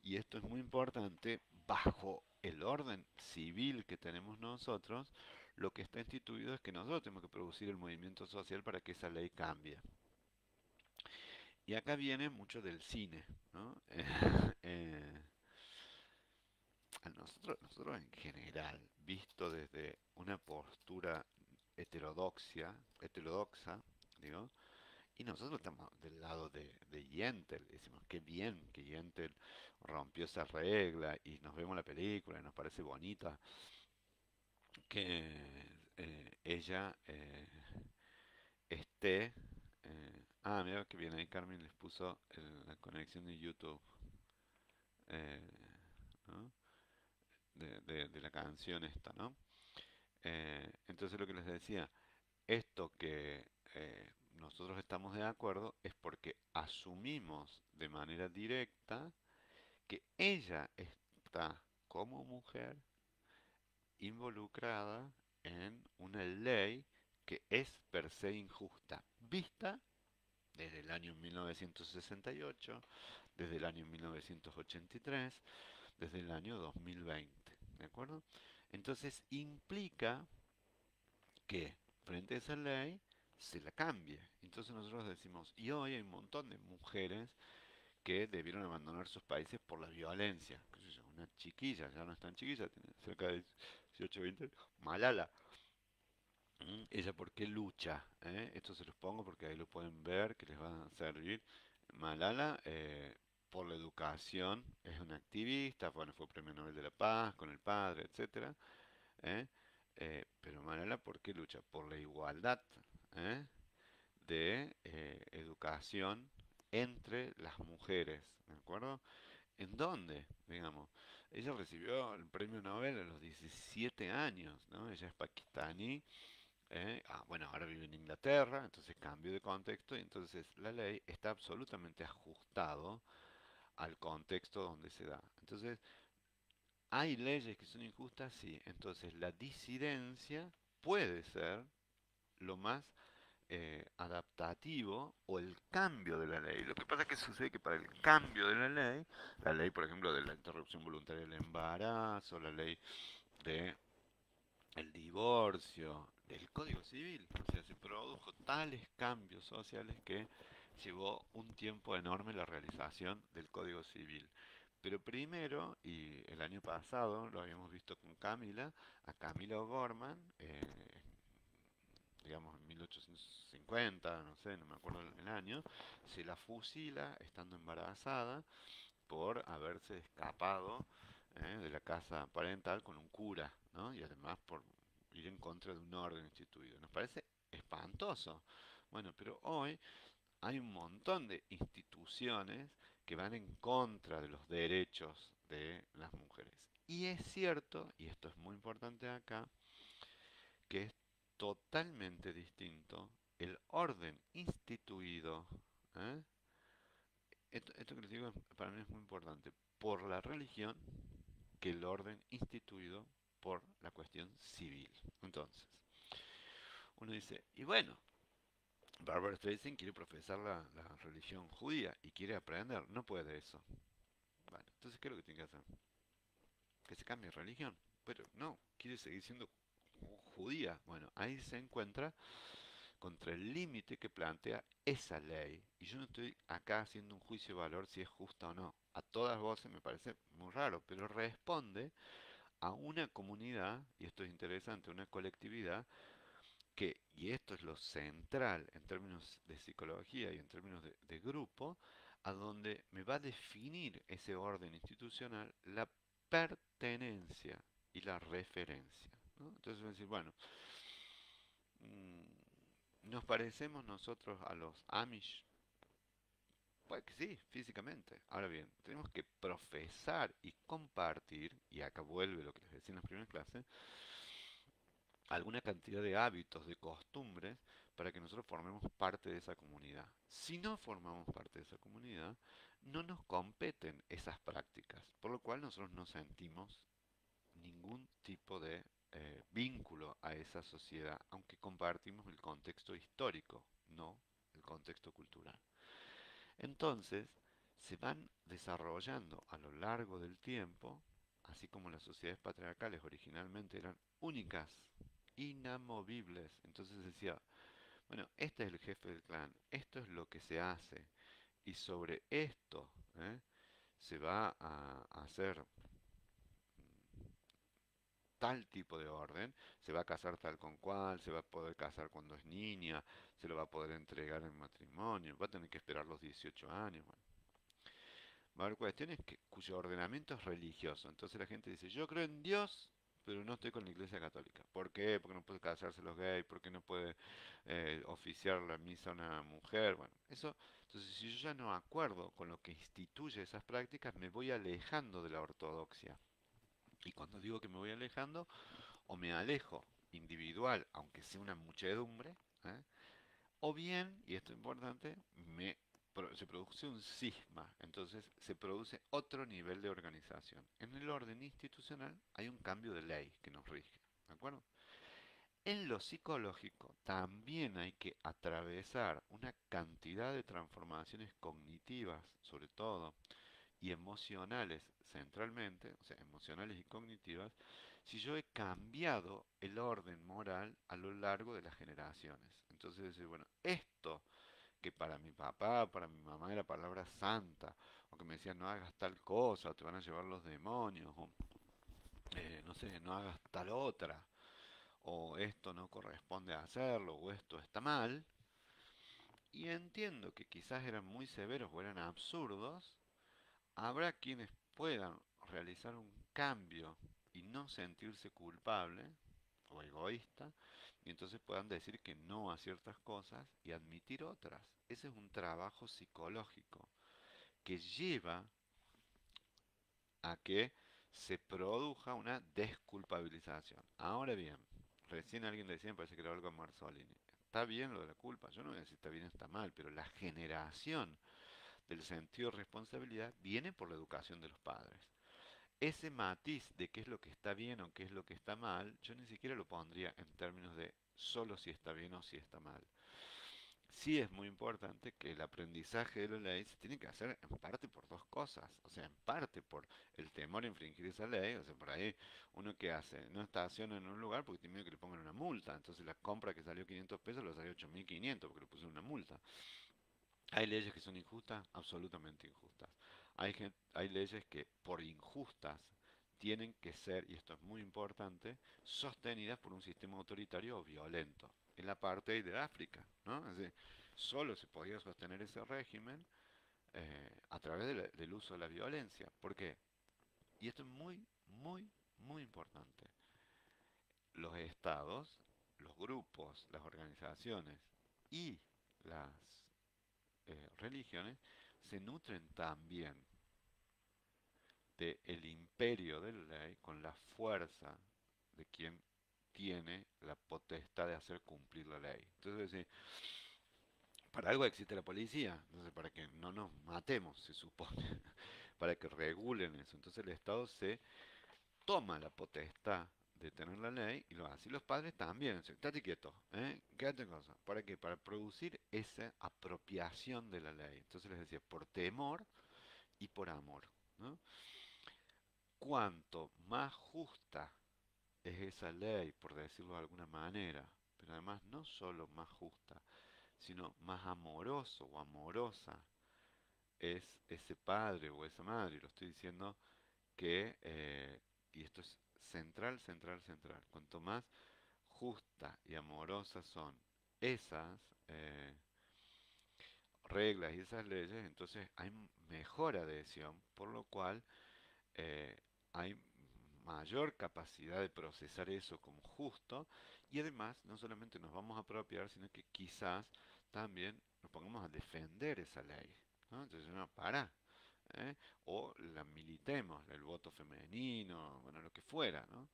y esto es muy importante, bajo el orden civil que tenemos nosotros, lo que está instituido es que nosotros tenemos que producir el movimiento social para que esa ley cambie. Y acá viene mucho del cine, ¿no? Eh, nosotros en general, visto desde una postura heterodoxa, digo, y nosotros estamos del lado de Yentl, decimos, qué bien que Yentl rompió esa regla y nos vemos la película y nos parece bonita, que ella esté... mira que bien, ahí Carmen les puso la conexión de YouTube, eh, ¿no? De la canción esta, ¿no? Entonces lo que les decía, esto que nosotros estamos de acuerdo es porque asumimos de manera directa que ella está como mujer involucrada en una ley que es per se injusta, vista desde el año 1968, desde el año 1983, desde el año 2020, ¿de acuerdo? Entonces implica que frente a esa ley se la cambie. Entonces nosotros decimos, y hoy hay un montón de mujeres que debieron abandonar sus países por la violencia. ¿Qué sé yo? Una chiquilla, ya no es tan chiquilla, tiene cerca de 18, 20, Malala. Ella por qué lucha, esto se los pongo porque ahí lo pueden ver, que les va a servir. Malala, por la educación, es una activista, bueno, fue Premio Nobel de la Paz con el padre, etcétera. ¿eh? Pero Malala, ¿por qué lucha? Por la igualdad, ¿eh? de educación entre las mujeres, ¿de acuerdo? ¿En dónde? Digamos, ella recibió el premio Nobel a los 17 años, ¿no? Ella es pakistaní Bueno, ahora vive en Inglaterra, entonces cambio de contexto y entonces la ley está absolutamente ajustado al contexto donde se da. Entonces, ¿hay leyes que son injustas? Sí. Entonces, la disidencia puede ser lo más adaptativo o el cambio de la ley. Lo que pasa es que sucede que para el cambio de la ley, por ejemplo, de la interrupción voluntaria del embarazo, la ley de el divorcio, el Código Civil, o sea, se produjo tales cambios sociales que llevó un tiempo enorme la realización del Código Civil. Pero primero, y el año pasado lo habíamos visto con Camila, a Camila O'Gorman, digamos en 1850, no sé, no me acuerdo el año, se la fusila estando embarazada por haberse escapado de la casa parental con un cura, ¿no? Y además por ir en contra de un orden instituido. Nos parece espantoso. Bueno, pero hoy hay un montón de instituciones que van en contra de los derechos de las mujeres. Y es cierto, y esto es muy importante acá, que es totalmente distinto el orden instituido, ¿eh? Esto que les digo para mí es muy importante, por la religión que el orden instituido por la cuestión civil. Entonces, uno dice, y bueno, Barbara Streisand quiere profesar la religión judía y quiere aprender, no puede eso. Bueno, entonces, ¿qué es lo que tiene que hacer? Que se cambie de religión. Pero no, quiere seguir siendo judía. Bueno, ahí se encuentra contra el límite que plantea esa ley. Y yo no estoy acá haciendo un juicio de valor si es justa o no. A todas voces me parece muy raro, pero responde a una comunidad, y esto es interesante, una colectividad que, y esto es lo central en términos de psicología y en términos de grupo, a donde me va a definir ese orden institucional la pertenencia y la referencia, ¿no? Entonces voy a decir, bueno, ¿nos parecemos nosotros a los Amish? Pues que sí, físicamente. Ahora bien, tenemos que profesar y compartir, y acá vuelve lo que les decía en las primeras clases, alguna cantidad de hábitos, de costumbres, para que nosotros formemos parte de esa comunidad. Si no formamos parte de esa comunidad, no nos competen esas prácticas, por lo cual nosotros no sentimos ningún tipo de vínculo a esa sociedad, aunque compartimos el contexto histórico, no el contexto cultural. Entonces, se van desarrollando a lo largo del tiempo, así como las sociedades patriarcales originalmente eran únicas, inamovibles. Entonces decía, bueno, este es el jefe del clan, esto es lo que se hace, y sobre esto se va a hacer tal tipo de orden, se va a casar tal con cual, se va a poder casar cuando es niña, se lo va a poder entregar en matrimonio, va a tener que esperar los 18 años. Bueno, va a haber cuestiones cuyo ordenamiento es religioso. Entonces la gente dice, yo creo en Dios, pero no estoy con la Iglesia Católica. ¿Por qué? Porque no puede casarse los gays, porque no puede oficiar la misa una mujer. Bueno, eso, entonces si yo ya no acuerdo con lo que instituye esas prácticas, me voy alejando de la ortodoxia. Y cuando digo que me voy alejando, o me alejo individual, aunque sea una muchedumbre, ¿eh? O bien, y esto es importante, se produce un cisma, entonces se produce otro nivel de organización. En el orden institucional hay un cambio de ley que nos rige, ¿de acuerdo? En lo psicológico también hay que atravesar una cantidad de transformaciones cognitivas, sobre todo, y emocionales centralmente, o sea, emocionales y cognitivas, si yo he cambiado el orden moral a lo largo de las generaciones. Entonces decir, bueno, esto que para mi papá, para mi mamá era palabra santa, o que me decían no hagas tal cosa, o te van a llevar los demonios, o no sé, no hagas tal otra, o esto no corresponde a hacerlo, o esto está mal, y entiendo que quizás eran muy severos o eran absurdos, habrá quienes puedan realizar un cambio y no sentirse culpable o egoísta, y entonces puedan decir que no a ciertas cosas y admitir otras. Ese es un trabajo psicológico que lleva a que se produzca una desculpabilización. Ahora bien, recién alguien decía, me parece que era algo Marzolini. Está bien lo de la culpa, yo no voy a decir está bien o está mal, pero la generación del sentido de responsabilidad viene por la educación de los padres. Ese matiz de qué es lo que está bien o qué es lo que está mal, yo ni siquiera lo pondría en términos de solo si está bien o si está mal. Sí es muy importante que el aprendizaje de la ley se tiene que hacer en parte por dos cosas, o sea, en parte por el temor a infringir esa ley, o sea, por ahí uno que hace, no estaciona en un lugar porque tiene miedo que le pongan una multa, entonces la compra que salió 500 pesos lo salió 8.500 porque le pusieron una multa. Hay leyes que son injustas, absolutamente injustas. Hay leyes que por injustas tienen que ser, y esto es muy importante, sostenidas por un sistema autoritario o violento. En la parte de África, ¿no? Es decir, solo se podía sostener ese régimen a través del uso de la violencia. ¿Por qué? Y esto es muy, muy, muy importante. Los estados, los grupos, las organizaciones y las religiones se nutren también del imperio de la ley con la fuerza de quien tiene la potestad de hacer cumplir la ley. Entonces, para algo existe la policía, entonces para que no nos matemos, se supone, para que regulen eso. Entonces el Estado se toma la potestad de tener la ley y lo hace. Y los padres también, estate quieto, quédate en cosa. ¿Para qué? Para producir esa apropiación de la ley. Entonces les decía, por temor y por amor, ¿no? Cuanto más justa es esa ley, por decirlo de alguna manera, pero además no solo más justa, sino más amoroso o amorosa es ese padre o esa madre. Lo estoy diciendo que, y esto es central, central, central, cuanto más justas y amorosas son esas reglas y esas leyes, entonces hay mejor adhesión, por lo cual eh, hay mayor capacidad de procesar eso como justo y además no solamente nos vamos a apropiar, sino que quizás también nos pongamos a defender esa ley, ¿no? Entonces, no, para, ¿eh? O la militemos, el voto femenino, bueno, lo que fuera, ¿no?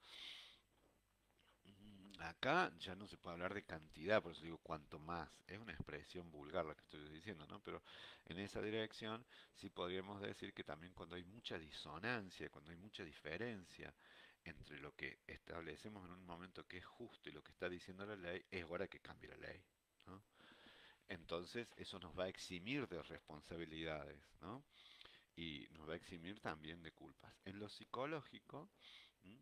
Acá ya no se puede hablar de cantidad, por eso digo cuanto más. Es una expresión vulgar la que estoy diciendo, ¿no? Pero en esa dirección sí podríamos decir que también cuando hay mucha disonancia, cuando hay mucha diferencia entre lo que establecemos en un momento que es justo y lo que está diciendo la ley, es hora que cambie la ley, ¿no? Entonces eso nos va a eximir de responsabilidades, ¿no? Y nos va a eximir también de culpas. En lo psicológico, ¿m?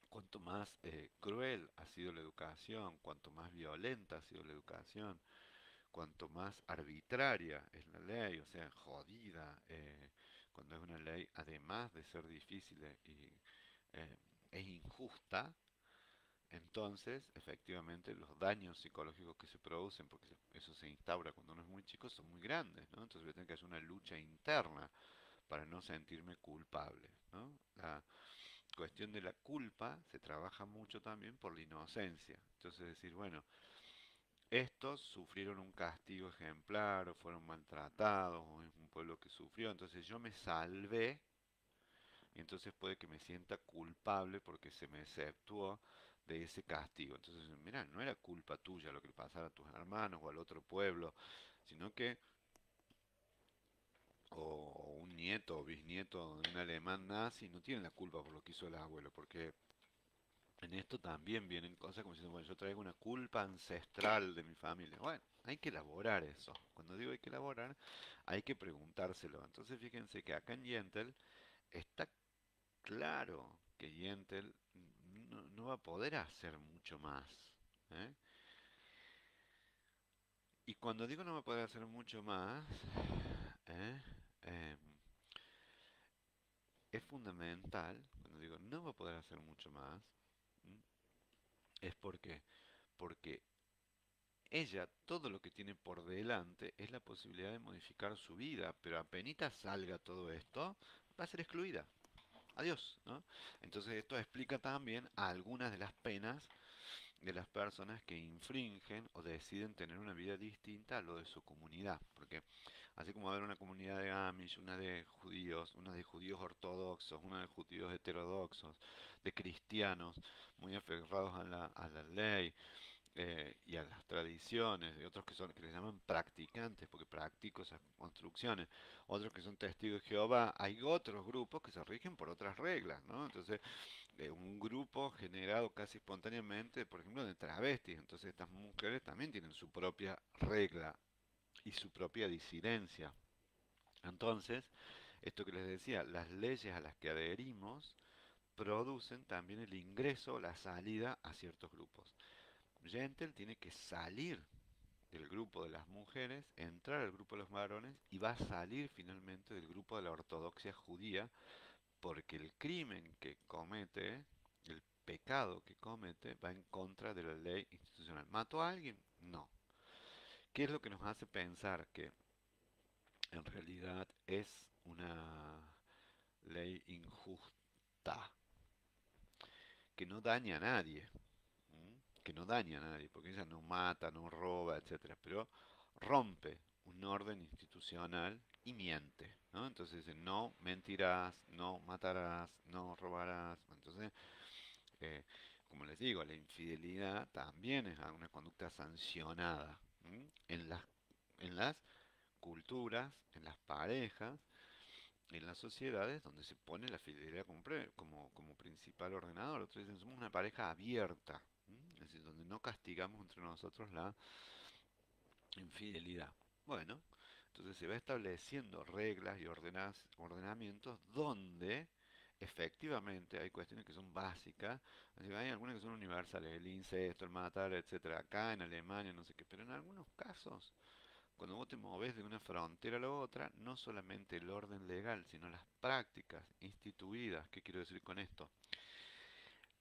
Cuanto más cruel ha sido la educación, cuanto más violenta ha sido la educación, cuanto más arbitraria es la ley, o sea, jodida, cuando es una ley, además de ser difícil eh, es injusta, entonces, efectivamente, los daños psicológicos que se producen, porque eso se instaura cuando uno es muy chico, son muy grandes, ¿no? Entonces voy a tener que hacer una lucha interna para no sentirme culpable, ¿no? La cuestión de la culpa se trabaja mucho también por la inocencia. Entonces decir, bueno, estos sufrieron un castigo ejemplar o fueron maltratados o es un pueblo que sufrió, entonces yo me salvé y entonces puede que me sienta culpable porque se me exceptuó de ese castigo. Entonces, mira, no era culpa tuya lo que le pasara a tus hermanos o al otro pueblo, sino que o un nieto o bisnieto de un alemán nazi no tiene la culpa por lo que hizo el abuelo, porque en esto también vienen cosas como diciendo, bueno, yo traigo una culpa ancestral de mi familia. Bueno, hay que elaborar eso. Cuando digo hay que elaborar, hay que preguntárselo. Entonces fíjense que acá en Yentel está claro que Yentel no va a poder hacer mucho más. ¿Eh? Y cuando digo no va a poder hacer mucho más, ¿eh? Em, es fundamental, cuando digo no va a poder hacer mucho más, ¿m? Es porque ella, todo lo que tiene por delante es la posibilidad de modificar su vida, pero apenas salga todo esto, va a ser excluida. Adiós, ¿no? Entonces esto explica también algunas de las penas de las personas que infringen o deciden tener una vida distinta a lo de su comunidad. Porque Así como va a haber una comunidad de Amish, una de judíos ortodoxos, una de judíos heterodoxos, de cristianos muy aferrados a la ley, y a las tradiciones, de otros que son, que les llaman practicantes, porque practico esas construcciones, otros que son testigos de Jehová, hay otros grupos que se rigen por otras reglas, ¿no? Entonces, un grupo generado casi espontáneamente, por ejemplo, de travestis, entonces estas mujeres también tienen su propia regla y su propia disidencia. Entonces, esto que les decía, las leyes a las que adherimos producen también el ingreso o la salida a ciertos grupos. Gentle tiene que salir del grupo de las mujeres, entrar al grupo de los varones y va a salir finalmente del grupo de la ortodoxia judía porque el crimen que comete, el pecado que comete, va en contra de la ley institucional. ¿Mató a alguien? No. ¿Qué es lo que nos hace pensar que en realidad es una ley injusta, que no daña a nadie? Que no daña a nadie, porque ella no mata, no roba, etcétera, pero rompe un orden institucional y miente, ¿no? Entonces dice, no mentirás, no matarás, no robarás. Entonces, eh, como les digo, la infidelidad también es una conducta sancionada, ¿m? En las culturas, en las parejas, en las sociedades donde se pone la fidelidad como principal ordenador. Otros dicen, somos una pareja abierta, es decir, donde no castigamos entre nosotros la infidelidad. Bueno, entonces se va estableciendo reglas y ordenamientos donde efectivamente hay cuestiones que son básicas, es decir, hay algunas que son universales, el incesto, el matar, etcétera, acá en Alemania, no sé qué, pero en algunos casos cuando vos te movés de una frontera a la otra, no solamente el orden legal, sino las prácticas instituidas. ¿Qué quiero decir con esto?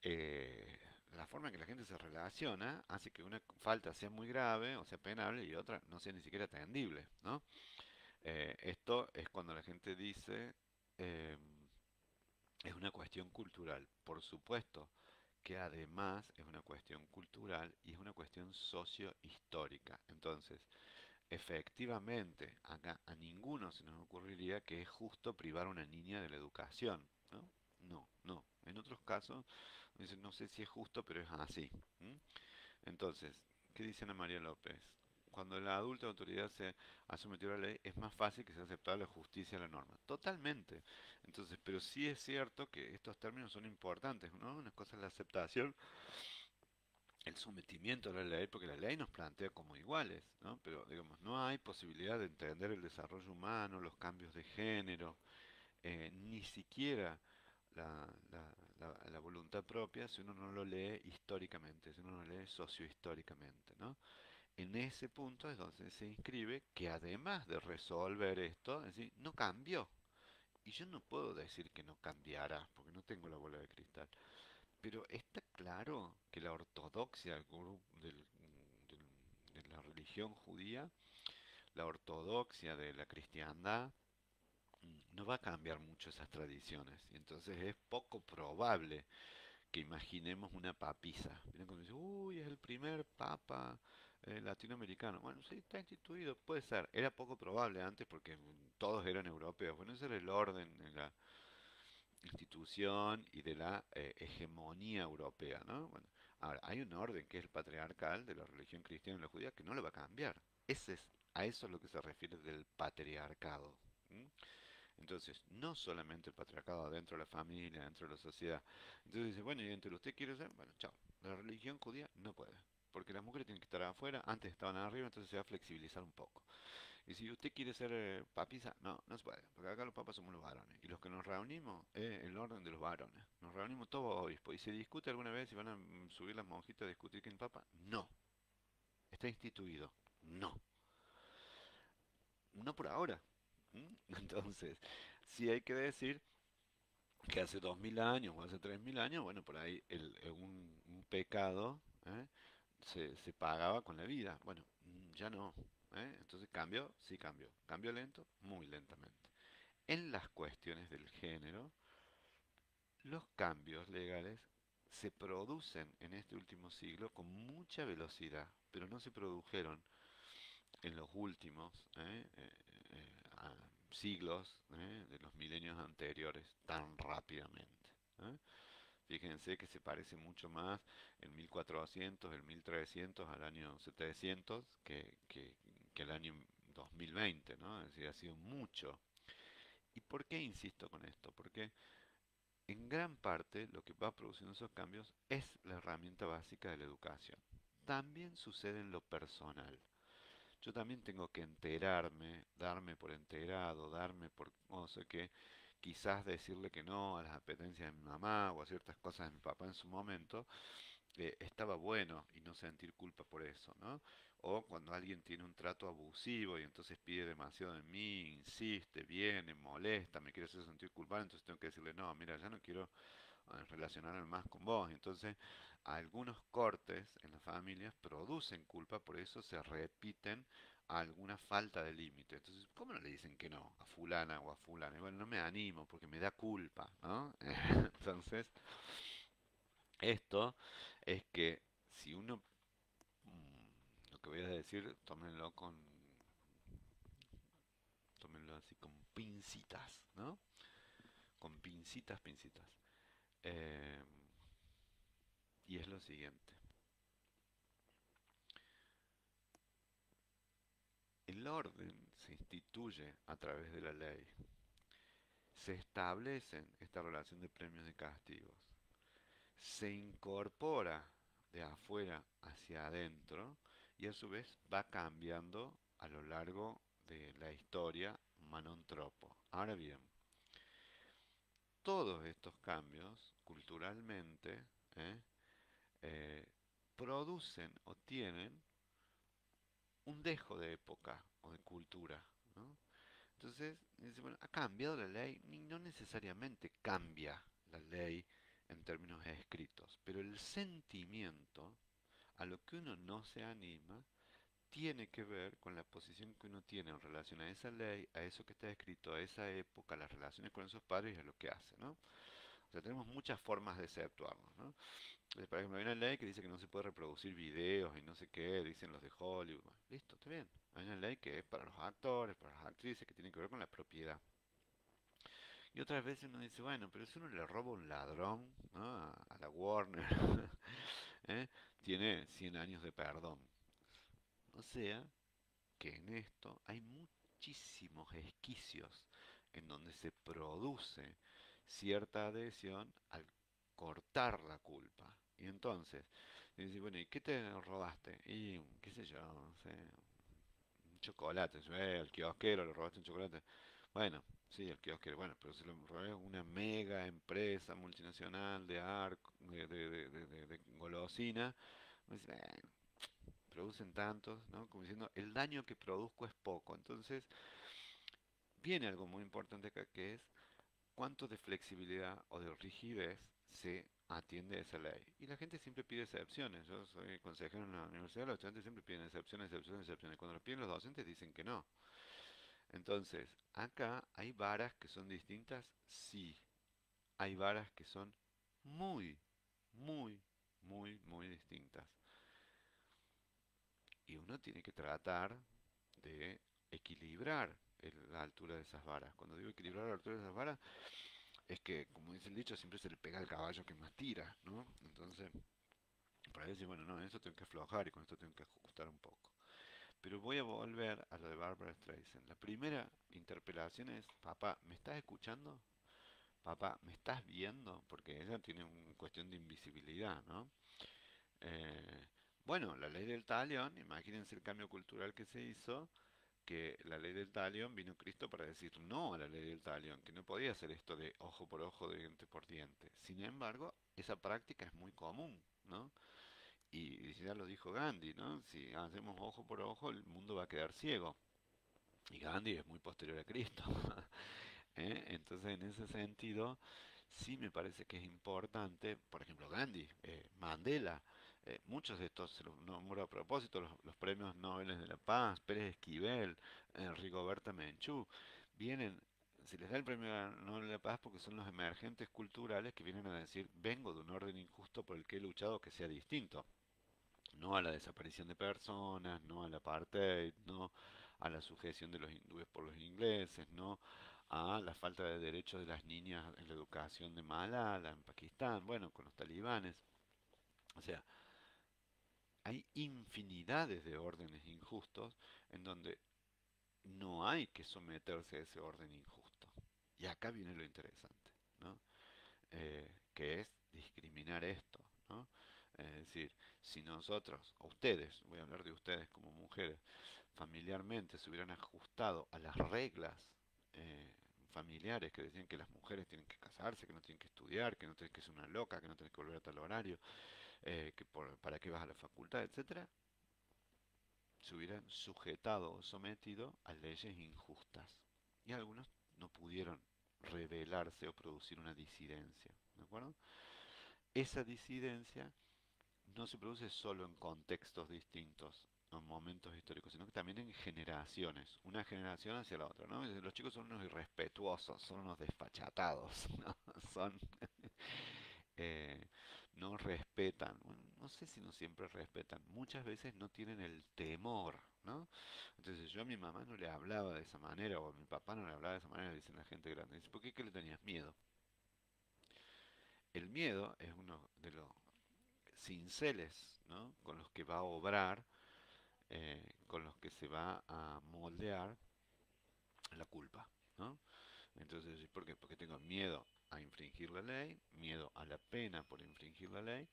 Eh, la forma en que la gente se relaciona hace que una falta sea muy grave o sea penable y otra no sea ni siquiera atendible, ¿no? Esto es cuando la gente dice eh, es una cuestión cultural. Por supuesto que además es una cuestión cultural y es una cuestión socio-histórica. Entonces, efectivamente, acá a ninguno se nos ocurriría que es justo privar a una niña de la educación, ¿no? No, no. En otros casos, dicen, no sé si es justo, pero es así. ¿M? Entonces, ¿qué dice Ana María López? Cuando la adulta autoridad se ha sometido a la ley, es más fácil que sea aceptada la justicia a la norma. Totalmente. Entonces, pero sí es cierto que estos términos son importantes, ¿no? Una cosa es la aceptación, el sometimiento a la ley, porque la ley nos plantea como iguales, ¿no? Pero digamos, no hay posibilidad de entender el desarrollo humano, los cambios de género, ni siquiera la voluntad propia si uno no lo lee históricamente, si uno no lo lee sociohistóricamente, ¿no? En ese punto es donde se inscribe que además de resolver esto, es decir, no cambió. Y yo no puedo decir que no cambiará, porque no tengo la bola de cristal. Pero está claro que la ortodoxia de la religión judía, la ortodoxia de la cristiandad, no va a cambiar mucho esas tradiciones. Y entonces es poco probable que imaginemos una papisa. Miren cuando dice, uy, es el primer papa latinoamericano. Bueno, sí, está instituido, puede ser. Era poco probable antes porque todos eran europeos. Bueno, ese era el orden en la institución y de la hegemonía europea, ¿no? Bueno, ahora, hay un orden que es el patriarcal de la religión cristiana y la judía que no lo va a cambiar. A eso es lo que se refiere del patriarcado. ¿M? Entonces, no solamente el patriarcado dentro de la familia, dentro de la sociedad. Entonces dice, bueno, y entre usted quiere ser, bueno, chao. La religión judía no puede. Porque las mujeres tienen que estar afuera, antes estaban arriba, entonces se va a flexibilizar un poco. Y si usted quiere ser papisa, no, no se puede, porque acá los papas somos los varones. Y los que nos reunimos es el orden de los varones. Nos reunimos todos obispos. ¿Y se discute alguna vez si van a subir las monjitas a discutir quién es papa? No. Está instituido. No. No por ahora. ¿M? Entonces, sí hay que decir que hace 2000 años o hace 3000 años, bueno, por ahí un pecado se pagaba con la vida. Bueno, ya no. Entonces cambió, sí cambió. Cambió lento, muy lentamente. En las cuestiones del género, los cambios legales se producen en este último siglo con mucha velocidad, pero no se produjeron en los últimos, siglos, de los milenios anteriores tan rápidamente. ¿Eh? Fíjense que se parece mucho más el 1400, el 1300 al año 700 que el año 2020, ¿no? Es decir, ha sido mucho. ¿Y por qué insisto con esto? Porque en gran parte lo que va produciendo esos cambios es la herramienta básica de la educación. También sucede en lo personal. Yo también tengo que enterarme, darme por enterado, darme por, no sé qué, quizás decirle que no a las apetencias de mi mamá o a ciertas cosas de mi papá en su momento, estaba bueno y no sentir culpa por eso, ¿no? O cuando alguien tiene un trato abusivo y entonces pide demasiado de mí, insiste, viene, molesta, me quiere hacer sentir culpable, entonces tengo que decirle, no, mira, ya no quiero relacionarme más con vos. Entonces, algunos cortes en las familias producen culpa, por eso se repiten alguna falta de límite. Entonces, ¿cómo no le dicen que no a fulana o a fulana? Y bueno, no me animo porque me da culpa, ¿no? Entonces, esto es que si uno, lo que voy a decir, tómenlo así con pincitas, ¿no? Con pincitas, pincitas. Eh, y es lo siguiente. El orden se instituye a través de la ley. Se establecen esta relación de premios y castigos. Se incorpora de afuera hacia adentro y a su vez va cambiando a lo largo de la historia Manon Tropo. Ahora bien, todos estos cambios culturalmente ¿eh? Eh, producen o tienen un dejo de época o de cultura, ¿no? Entonces, dice, bueno, ha cambiado la ley, y no necesariamente cambia la ley en términos escritos, pero el sentimiento a lo que uno no se anima tiene que ver con la posición que uno tiene en relación a esa ley, a eso que está escrito, a esa época, a las relaciones con esos padres y a lo que hace, ¿no? O sea, tenemos muchas formas de exceptuarnos, ¿no? Por ejemplo, hay una ley que dice que no se puede reproducir videos y no sé qué, dicen los de Hollywood. Bueno, listo, está bien. Hay una ley que es para los actores, para las actrices, que tiene que ver con la propiedad. Y otras veces uno dice, bueno, pero si uno le roba a un ladrón, ¿no? A la Warner, ¿eh? Tiene 100 años de perdón. O sea, que en esto hay muchísimos esquicios en donde se produce cierta adhesión al cortar la culpa. Y entonces, dice, bueno, ¿y qué te robaste? Y, qué sé yo, no sé, un chocolate. El kiosquero le robaste un chocolate. Bueno, sí, el kiosquero, bueno, pero se lo robé a una mega empresa multinacional de arco, de golosina. Pues, producen tantos, ¿no? Como diciendo, el daño que produzco es poco. Entonces, viene algo muy importante acá que es cuánto de flexibilidad o de rigidez se atiende a esa ley. Y la gente siempre pide excepciones. Yo soy consejero en la universidad, los estudiantes siempre piden excepciones, excepciones, excepciones. Cuando lo piden los docentes dicen que no. Entonces, acá hay varas que son distintas, sí. Hay varas que son muy, muy, muy distintas. Y uno tiene que tratar de equilibrar la altura de esas varas. Cuando digo equilibrar la altura de esas varas, es que, como dice el dicho, siempre se le pega al caballo que más tira, ¿no? Entonces, por ahí decir, bueno, no, en eso tengo que aflojar y con esto tengo que ajustar un poco. Pero voy a volver a lo de Barbara Streisand. La primera interpelación es, papá, ¿me estás escuchando? Papá, ¿me estás viendo? Porque ella tiene una cuestión de invisibilidad, ¿no? Eh, bueno, la ley del talión, imagínense el cambio cultural que se hizo, que la ley del talión vino Cristo para decir no a la ley del talión, que no podía hacer esto de ojo por ojo, de diente por diente. Sin embargo, esa práctica es muy común, ¿no? Y ya lo dijo Gandhi, ¿no? Si hacemos ojo por ojo, el mundo va a quedar ciego. Y Gandhi es muy posterior a Cristo. Entonces, en ese sentido, sí me parece que es importante, por ejemplo, Gandhi, Mandela, muchos de estos, se los nombro a propósito, los premios Nobel de la Paz, Pérez Esquivel, Rigoberta Menchú, vienen, se les da el premio Nobel de la Paz porque son los emergentes culturales que vienen a decir, vengo de un orden injusto por el que he luchado que sea distinto. No a la desaparición de personas, no al apartheid, no a la sujeción de los hindúes por los ingleses, ¿no? A la falta de derechos de las niñas en la educación de Malala, en Pakistán, bueno, con los talibanes. O sea, hay infinidades de órdenes injustos en donde no hay que someterse a ese orden injusto. Y acá viene lo interesante, ¿no? Que es discriminar esto, ¿no? Es decir, si nosotros, o ustedes, voy a hablar de ustedes como mujeres, familiarmente se hubieran ajustado a las reglas familiares que decían que las mujeres tienen que casarse, que no tienen que estudiar, que no tienen que ser una loca, que no tienen que volver a tal horario, para qué vas a la facultad, etcétera, se hubieran sujetado o sometido a leyes injustas. Y algunos no pudieron rebelarse o producir una disidencia, ¿de acuerdo? Esa disidencia no se produce solo en contextos distintos, en momentos históricos, sino que también en generaciones, una generación hacia la otra, ¿no? Los chicos son unos irrespetuosos, son unos desfachatados, ¿no? Son, eh, no respetan, bueno, no sé si no siempre respetan, muchas veces no tienen el temor, ¿no? Entonces yo a mi mamá no le hablaba de esa manera, o a mi papá no le hablaba de esa manera, dicen la gente grande. Dice, ¿por qué? ¿Qué le tenías miedo? El miedo es uno de los cinceles, ¿no? Con los que va a obrar, con los que se va a moldear la culpa, ¿no? Entonces, ¿por qué? Porque tengo miedo a infringir la ley, miedo a la pena por infringir la ley,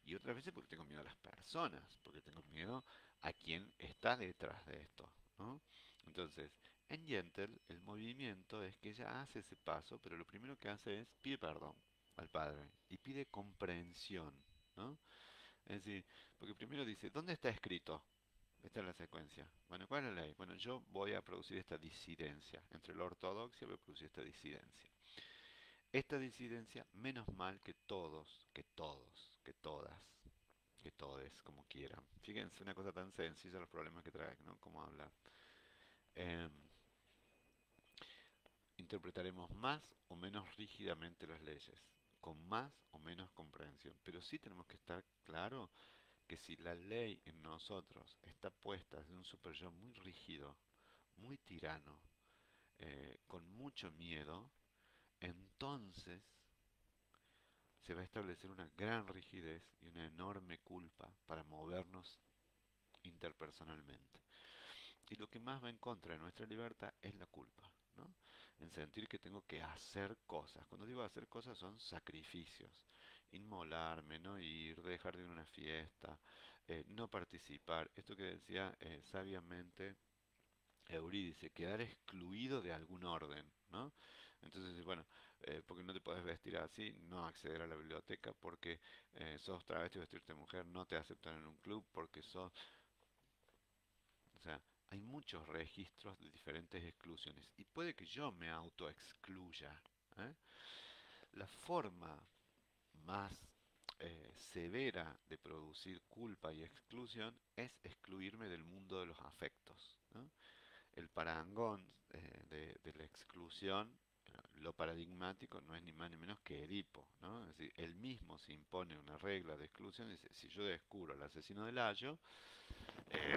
y otras veces porque tengo miedo a las personas, porque tengo miedo a quien está detrás de esto, ¿no? Entonces, en Gentle, el movimiento es que ella hace ese paso, pero lo primero que hace es pide perdón al padre y pide comprensión, ¿no? Es decir, porque primero dice, ¿dónde está escrito? Esta es la secuencia. Bueno, ¿cuál es la ley? Bueno, yo voy a producir esta disidencia. Entre la ortodoxia voy a producir esta disidencia. Esta disidencia, menos mal que todos, que todos, que todas, que todes, como quieran. Fíjense una cosa tan sencilla los problemas que trae, ¿no? Cómo hablar. Em, Interpretaremos más o menos rígidamente las leyes, con más o menos comprensión. Pero sí tenemos que estar claro que si la ley en nosotros está puesta desde un super yo muy rígido, muy tirano, con mucho miedo, entonces se va a establecer una gran rigidez y una enorme culpa para movernos interpersonalmente. Y lo que más va en contra de nuestra libertad es la culpa, ¿no? En sentir que tengo que hacer cosas. Cuando digo hacer cosas son sacrificios. Inmolarme, no ir, dejar de ir a una fiesta, no participar. Esto que decía sabiamente Eurídice, quedar excluido de algún orden, ¿no? Entonces, bueno, porque no te puedes vestir así, no acceder a la biblioteca, porque sos travesti o vestirte de mujer, no te aceptan en un club, porque sos, o sea, hay muchos registros de diferentes exclusiones y puede que yo me autoexcluya. ¿Eh? La forma más severa de producir culpa y exclusión es excluirme del mundo de los afectos, ¿no? El parangón de la exclusión, lo paradigmático no es ni más ni menos que Edipo, ¿no? Es decir, él mismo se impone una regla de exclusión y dice, si yo descubro al asesino de Layo,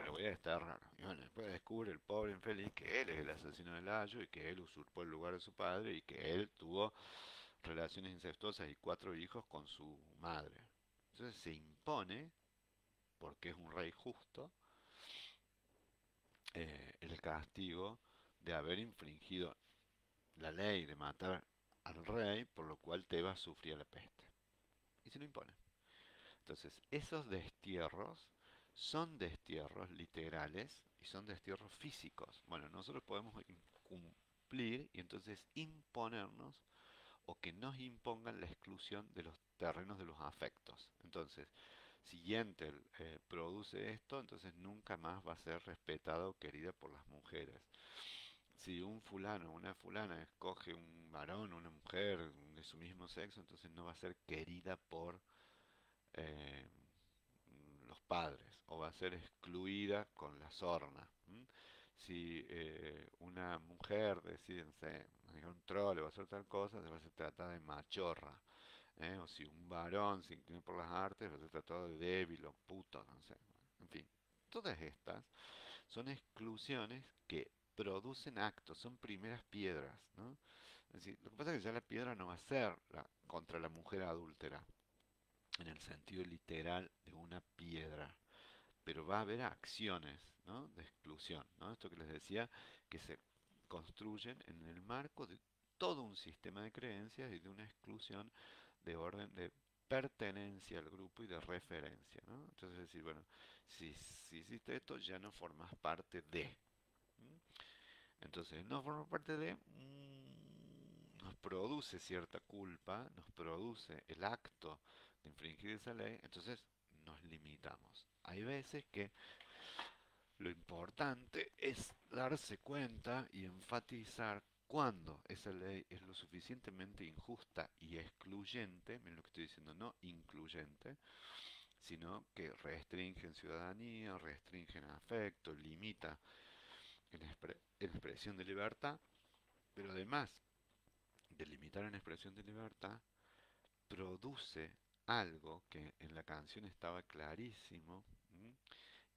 lo voy a desterrar. Y bueno, después descubre el pobre infeliz que él es el asesino de Layo y que él usurpó el lugar de su padre y que él tuvo relaciones incestuosas y 4 hijos con su madre. Entonces se impone, porque es un rey justo, el castigo de haber infringido la ley de matar al rey, por lo cual Tebas sufría la peste. Y se lo impone. Entonces, esos destierros son destierros literales y son destierros físicos. Bueno, nosotros podemos cumplir y entonces imponernos o que nos impongan la exclusión de los terrenos de los afectos. Entonces, si Yentel produce esto, entonces nunca más va a ser respetada o querida por las mujeres. Si un fulano o una fulana escoge un varón o una mujer de su mismo sexo, entonces no va a ser querida por eh, los padres o va a ser excluida con la sorna. ¿M? Si una mujer decide, no sé, manejar un trole o hacer tal cosa, se va a ser tratada de machorra. O si un varón se inclina por las artes, va a ser tratado de débil o puto, no sé. En fin, todas estas son exclusiones que producen actos, son primeras piedras, ¿no? Es decir, lo que pasa es que ya la piedra no va a ser contra la mujer adúltera, en el sentido literal de una piedra, pero va a haber acciones, ¿no? De exclusión, ¿no? Esto que les decía, que se construyen en el marco de todo un sistema de creencias y de una exclusión de orden de pertenencia al grupo y de referencia, ¿no? Entonces decir, bueno, si hiciste esto, ya no formas parte de. ¿M? Entonces, no formar parte de nos produce cierta culpa, nos produce el acto de infringir esa ley, entonces nos limitamos. Hay veces que lo importante es darse cuenta y enfatizar cuando esa ley es lo suficientemente injusta y excluyente, miren lo que estoy diciendo, no incluyente, sino que restringe en ciudadanía, restringe en afecto, limita en expresión de libertad, pero además de limitar en expresión de libertad, produce algo que en la canción estaba clarísimo, ¿m?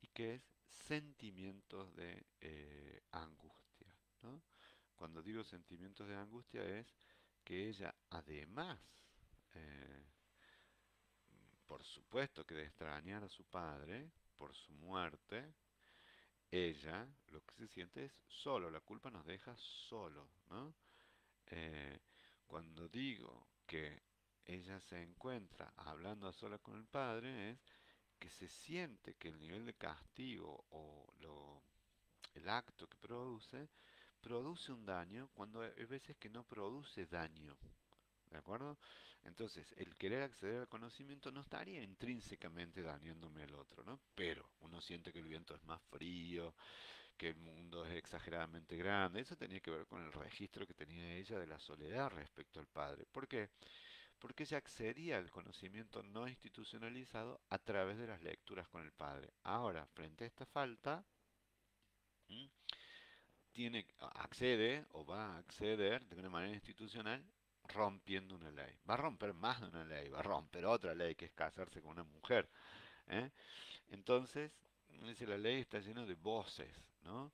Y que es sentimientos de angustia, ¿no? Cuando digo sentimientos de angustia es que ella además, eh, por supuesto que de extrañar a su padre por su muerte, ella lo que se siente es solo, la culpa nos deja solo, ¿no? Eh, Cuando digo que ella se encuentra hablando a solas con el padre, es que se siente que el nivel de castigo o el acto que produce un daño cuando hay veces que no produce daño. ¿De acuerdo? Entonces, el querer acceder al conocimiento no estaría intrínsecamente dañándome al otro, ¿no? Pero uno siente que el viento es más frío, que el mundo es exageradamente grande. Eso tenía que ver con el registro que tenía ella de la soledad respecto al padre. ¿Por qué? Porque ella accedía al conocimiento no institucionalizado a través de las lecturas con el padre. Ahora, frente a esta falta, ¿m? Accede o va a acceder de una manera institucional rompiendo una ley. Va a romper más de una ley, va a romper otra ley que es casarse con una mujer. ¿Eh? Entonces, dice, la ley está llena de voces, ¿no?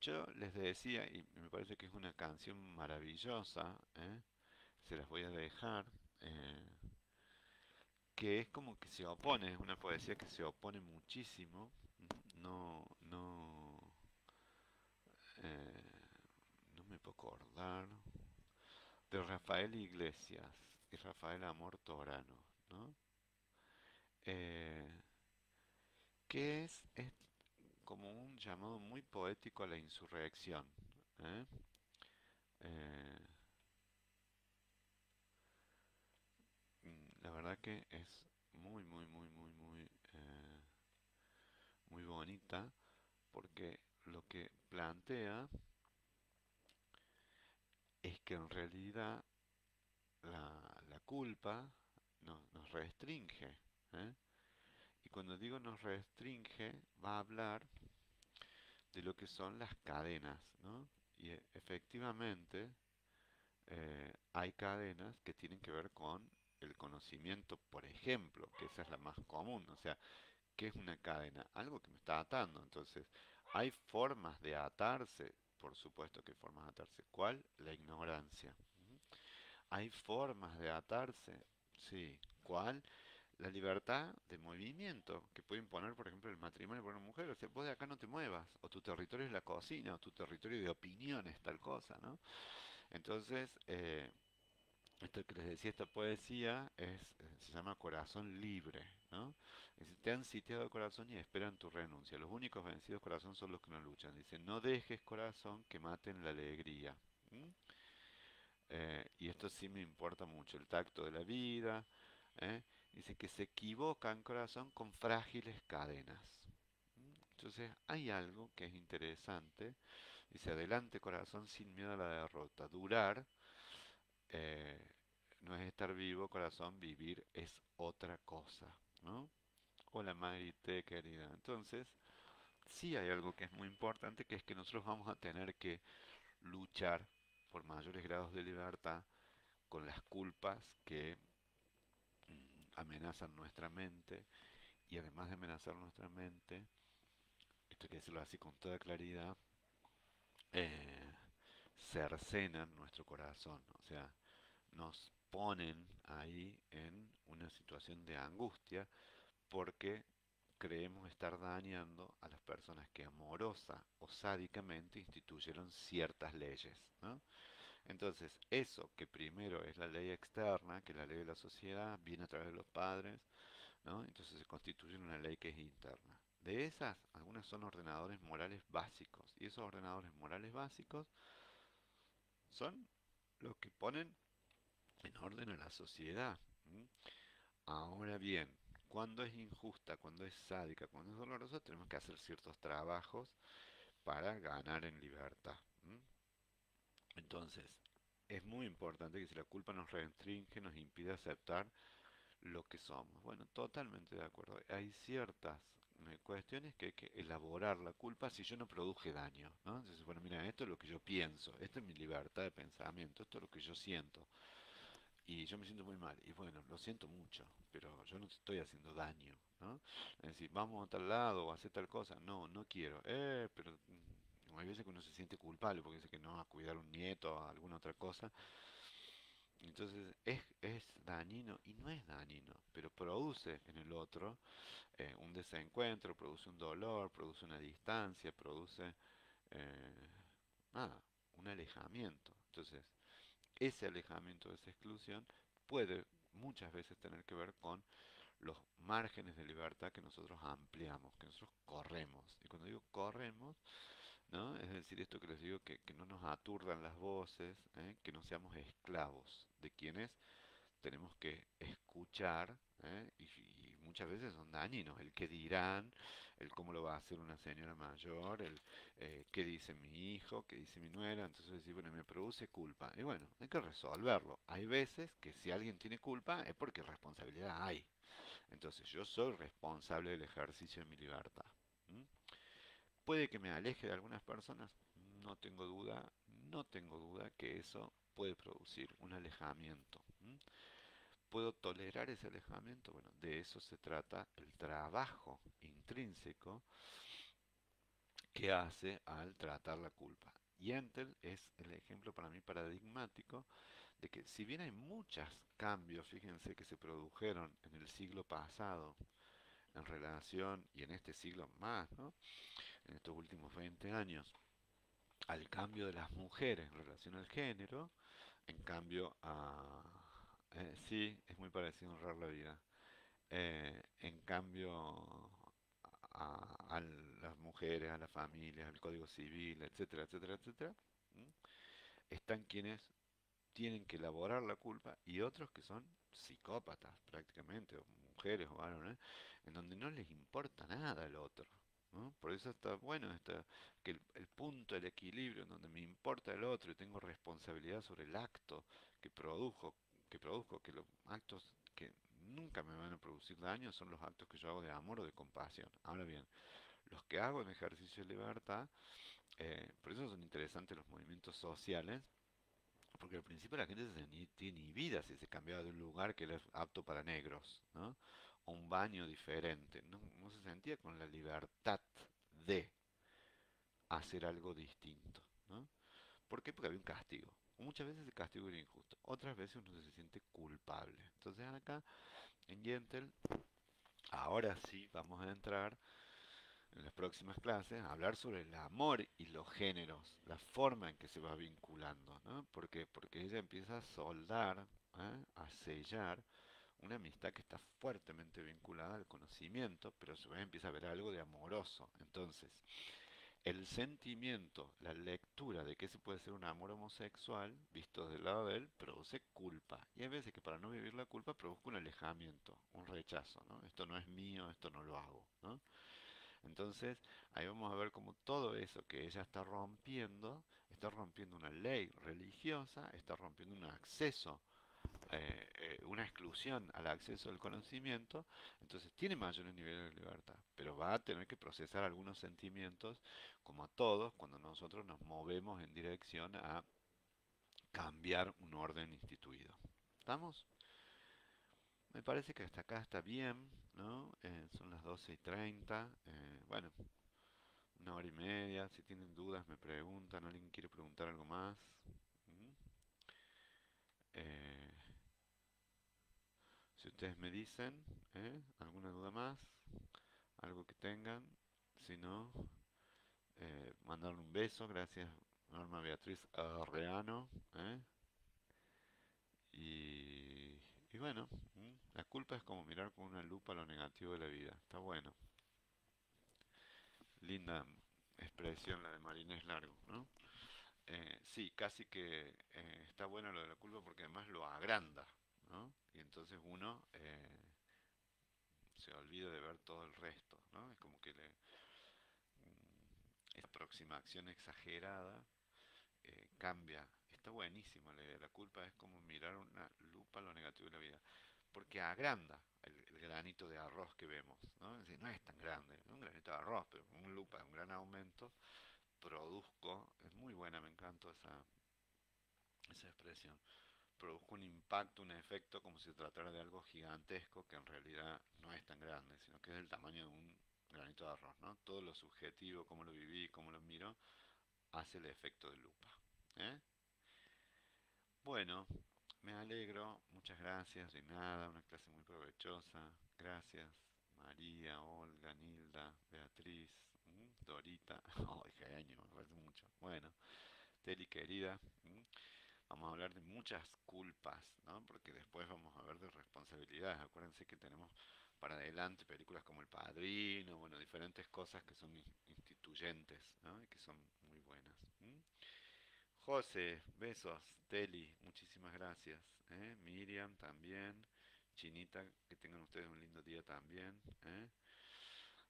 Yo les decía, y me parece que es una canción maravillosa, ¿eh? Se las voy a dejar, que es como que se opone, es una poesía que se opone muchísimo, no, eh, no me puedo acordar, de Rafael Iglesias y Rafael Amor Torano, ¿no? Eh, que es como un llamado muy poético a la insurrección. ¿Eh? Eh, la verdad que es muy bonita porque lo que plantea es que en realidad la culpa nos restringe. ¿Eh? Y cuando digo nos restringe, va a hablar de lo que son las cadenas, ¿no? Y efectivamente hay cadenas que tienen que ver con el conocimiento, por ejemplo, que esa es la más común. O sea, ¿qué es una cadena? Algo que me está atando. Entonces, hay formas de atarse, por supuesto que hay formas de atarse. ¿Cuál? La ignorancia. Ujú. Hay formas de atarse, sí. ¿Cuál? La libertad de movimiento que puede imponer, por ejemplo, el matrimonio por una mujer. O sea, vos de acá no te muevas, o tu territorio es la cocina, o tu territorio de opinión es tal cosa, ¿no? Entonces, esto que les decía, esta poesía se llama Corazón Libre, ¿no? Dice, te han sitiado el corazón y esperan tu renuncia. Los únicos vencidos corazón son los que no luchan. Dice, no dejes corazón que maten la alegría. ¿M? Y esto sí me importa mucho, el tacto de la vida. ¿Eh? Dice que se equivocan corazón con frágiles cadenas. Entonces hay algo que es interesante. Dice, adelante corazón sin miedo a la derrota. Durar eh, no es estar vivo, corazón, vivir es otra cosa, ¿no? Hola Marité, querida. Entonces, sí hay algo que es muy importante, que es que nosotros vamos a tener que luchar por mayores grados de libertad con las culpas que amenazan nuestra mente y además de amenazar nuestra mente, esto hay que decirlo así con toda claridad, eh, cercenan nuestro corazón, o sea, nos ponen ahí en una situación de angustia porque creemos estar dañando a las personas que amorosa o sádicamente instituyeron ciertas leyes, ¿no? Entonces, eso que primero es la ley externa, que es la ley de la sociedad, viene a través de los padres, ¿no? Entonces se constituye en una ley que es interna. De esas, algunas son ordenadores morales básicos, y esos ordenadores morales básicos son los que ponen en orden a la sociedad. ¿M? Ahora bien, cuando es injusta, cuando es sádica, cuando es dolorosa, tenemos que hacer ciertos trabajos para ganar en libertad. ¿M? Entonces, es muy importante que si la culpa nos restringe, nos impide aceptar lo que somos. Bueno, totalmente de acuerdo. Hay ciertas cuestiones que hay que elaborar la culpa si yo no produje daño, ¿no? Entonces, bueno, mira, esto es lo que yo pienso, esta es mi libertad de pensamiento, esto es lo que yo siento. Y yo me siento muy mal. Y bueno, lo siento mucho, pero yo no te estoy haciendo daño, ¿no? Es decir, vamos a tal lado o a hacer tal cosa. No, no quiero. Pero hay veces que uno se siente culpable porque dice que no va a cuidar un nieto o alguna otra cosa. Entonces es dañino y no es dañino, pero produce en el otro un desencuentro, produce un dolor, produce una distancia, produce eh, nada, un alejamiento. Entonces, ese alejamiento, esa exclusión, puede muchas veces tener que ver con los márgenes de libertad que nosotros ampliamos, que nosotros corremos. Y cuando digo corremos, ¿no? Es decir, esto que les digo, que no nos aturdan las voces, que no seamos esclavos de quienes tenemos que escuchar, y muchas veces son dañinos. El qué dirán, el cómo lo va a hacer una señora mayor, el qué dice mi hijo, qué dice mi nuera. Entonces decir, bueno, me produce culpa. Y bueno, hay que resolverlo. Hay veces que si alguien tiene culpa es porque responsabilidad hay. Entonces yo soy responsable del ejercicio de mi libertad. ¿M? Puede que me aleje de algunas personas, no tengo duda, no tengo duda que eso puede producir un alejamiento. ¿M? ¿Puedo tolerar ese alejamiento? Bueno, de eso se trata el trabajo intrínseco que hace al tratar la culpa. Yentl es el ejemplo para mí paradigmático de que si bien hay muchos cambios, fíjense, que se produjeron en el siglo pasado en relación, y en este siglo más, ¿no? En estos últimos 20 años, al cambio de las mujeres en relación al género, en cambio a... sí, es muy parecido a honrar la vida. En cambio a las mujeres, a las familias, al Código Civil, etcétera, etcétera, etcétera, ¿m? Están quienes tienen que elaborar la culpa y otros que son psicópatas prácticamente, o mujeres o varones, en donde no les importa nada el otro. ¿No? Por eso está bueno que el punto, el equilibrio en donde me importa el otro y tengo responsabilidad sobre el acto que produjo, que los actos que nunca me van a producir daño son los actos que yo hago de amor o de compasión. Ahora bien, los que hago en ejercicio de libertad, por eso son interesantes los movimientos sociales, porque al principio la gente se sentía inhibida si se cambiaba de un lugar que era apto para negros, ¿no? O un baño diferente. No, no se sentía con la libertad de hacer algo distinto, ¿no? ¿Por qué? Porque había un castigo. Muchas veces el castigo era injusto, otras veces uno se siente culpable. Entonces acá en Yentl, ahora sí vamos a entrar en las próximas clases a hablar sobre el amor y los géneros, la forma en que se va vinculando, ¿no? ¿Por qué? Porque ella empieza a soldar, a sellar una amistad que está fuertemente vinculada al conocimiento, pero a su vez empieza a ver algo de amoroso. Entonces, el sentimiento, la lectura de que ese puede ser un amor homosexual, visto del lado de él, produce culpa. Y hay veces que para no vivir la culpa produzca un alejamiento, un rechazo, ¿no? Esto no es mío, esto no lo hago, ¿no? Entonces, ahí vamos a ver cómo todo eso que ella está rompiendo una ley religiosa, está rompiendo un acceso, una exclusión al acceso al conocimiento, entonces tiene mayores niveles de libertad, pero va a tener que procesar algunos sentimientos, como a todos, cuando nosotros nos movemos en dirección a cambiar un orden instituido. ¿Estamos? Me parece que hasta acá está bien, ¿no? Son las 12:30. Bueno, Una hora y media. Si tienen dudas, me preguntan. ¿Alguien quiere preguntar algo más? ¿Mm? Eh, si ustedes me dicen, ¿alguna duda más? ¿Algo que tengan? Si no, mandarle un beso. Gracias, Norma Beatriz Arreano. ¿Eh? Y bueno, la culpa es como mirar con una lupa lo negativo de la vida. Está bueno. Linda expresión la de Marínez Largo, ¿no? Sí, casi que está bueno lo de la culpa porque además lo agranda, ¿no? Y entonces uno se olvida de ver todo el resto, ¿no? Es como que esa aproximación exagerada cambia. Está buenísimo la idea. La culpa es como mirar una lupa lo negativo de la vida. Porque agranda el granito de arroz que vemos, ¿no? Es decir, no es tan grande, ¿no? Un granito de arroz, pero con un lupa, un gran aumento, produzco, es muy buena, me encanta esa expresión, produzco un impacto, un efecto como si se tratara de algo gigantesco que en realidad no es tan grande, sino que es del tamaño de un granito de arroz, ¿no? Todo lo subjetivo, cómo lo viví, cómo lo miro, hace el efecto de lupa. ¿Eh? Bueno, me alegro, muchas gracias, de nada, una clase muy provechosa. Gracias, María, Olga, Nilda, Beatriz, Dorita. Ay, genio, me parece mucho. Bueno, Teli querida, vamos a hablar de muchas culpas, ¿no? Porque después vamos a ver de responsabilidades. Acuérdense que tenemos para adelante películas como El Padrino, bueno, diferentes cosas que son instituyentes, ¿no? Y que son muy buenas. José, besos. Teli, muchísimas gracias. Miriam también. Chinita, que tengan ustedes un lindo día también.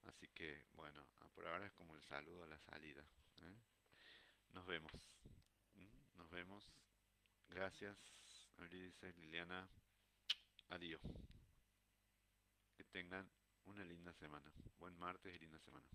Así que, bueno, por ahora es como el saludo a la salida. ¿eh? Nos vemos. Nos vemos. Gracias, Eurídice, Liliana. Adiós. Que tengan una linda semana. Buen martes y linda semana.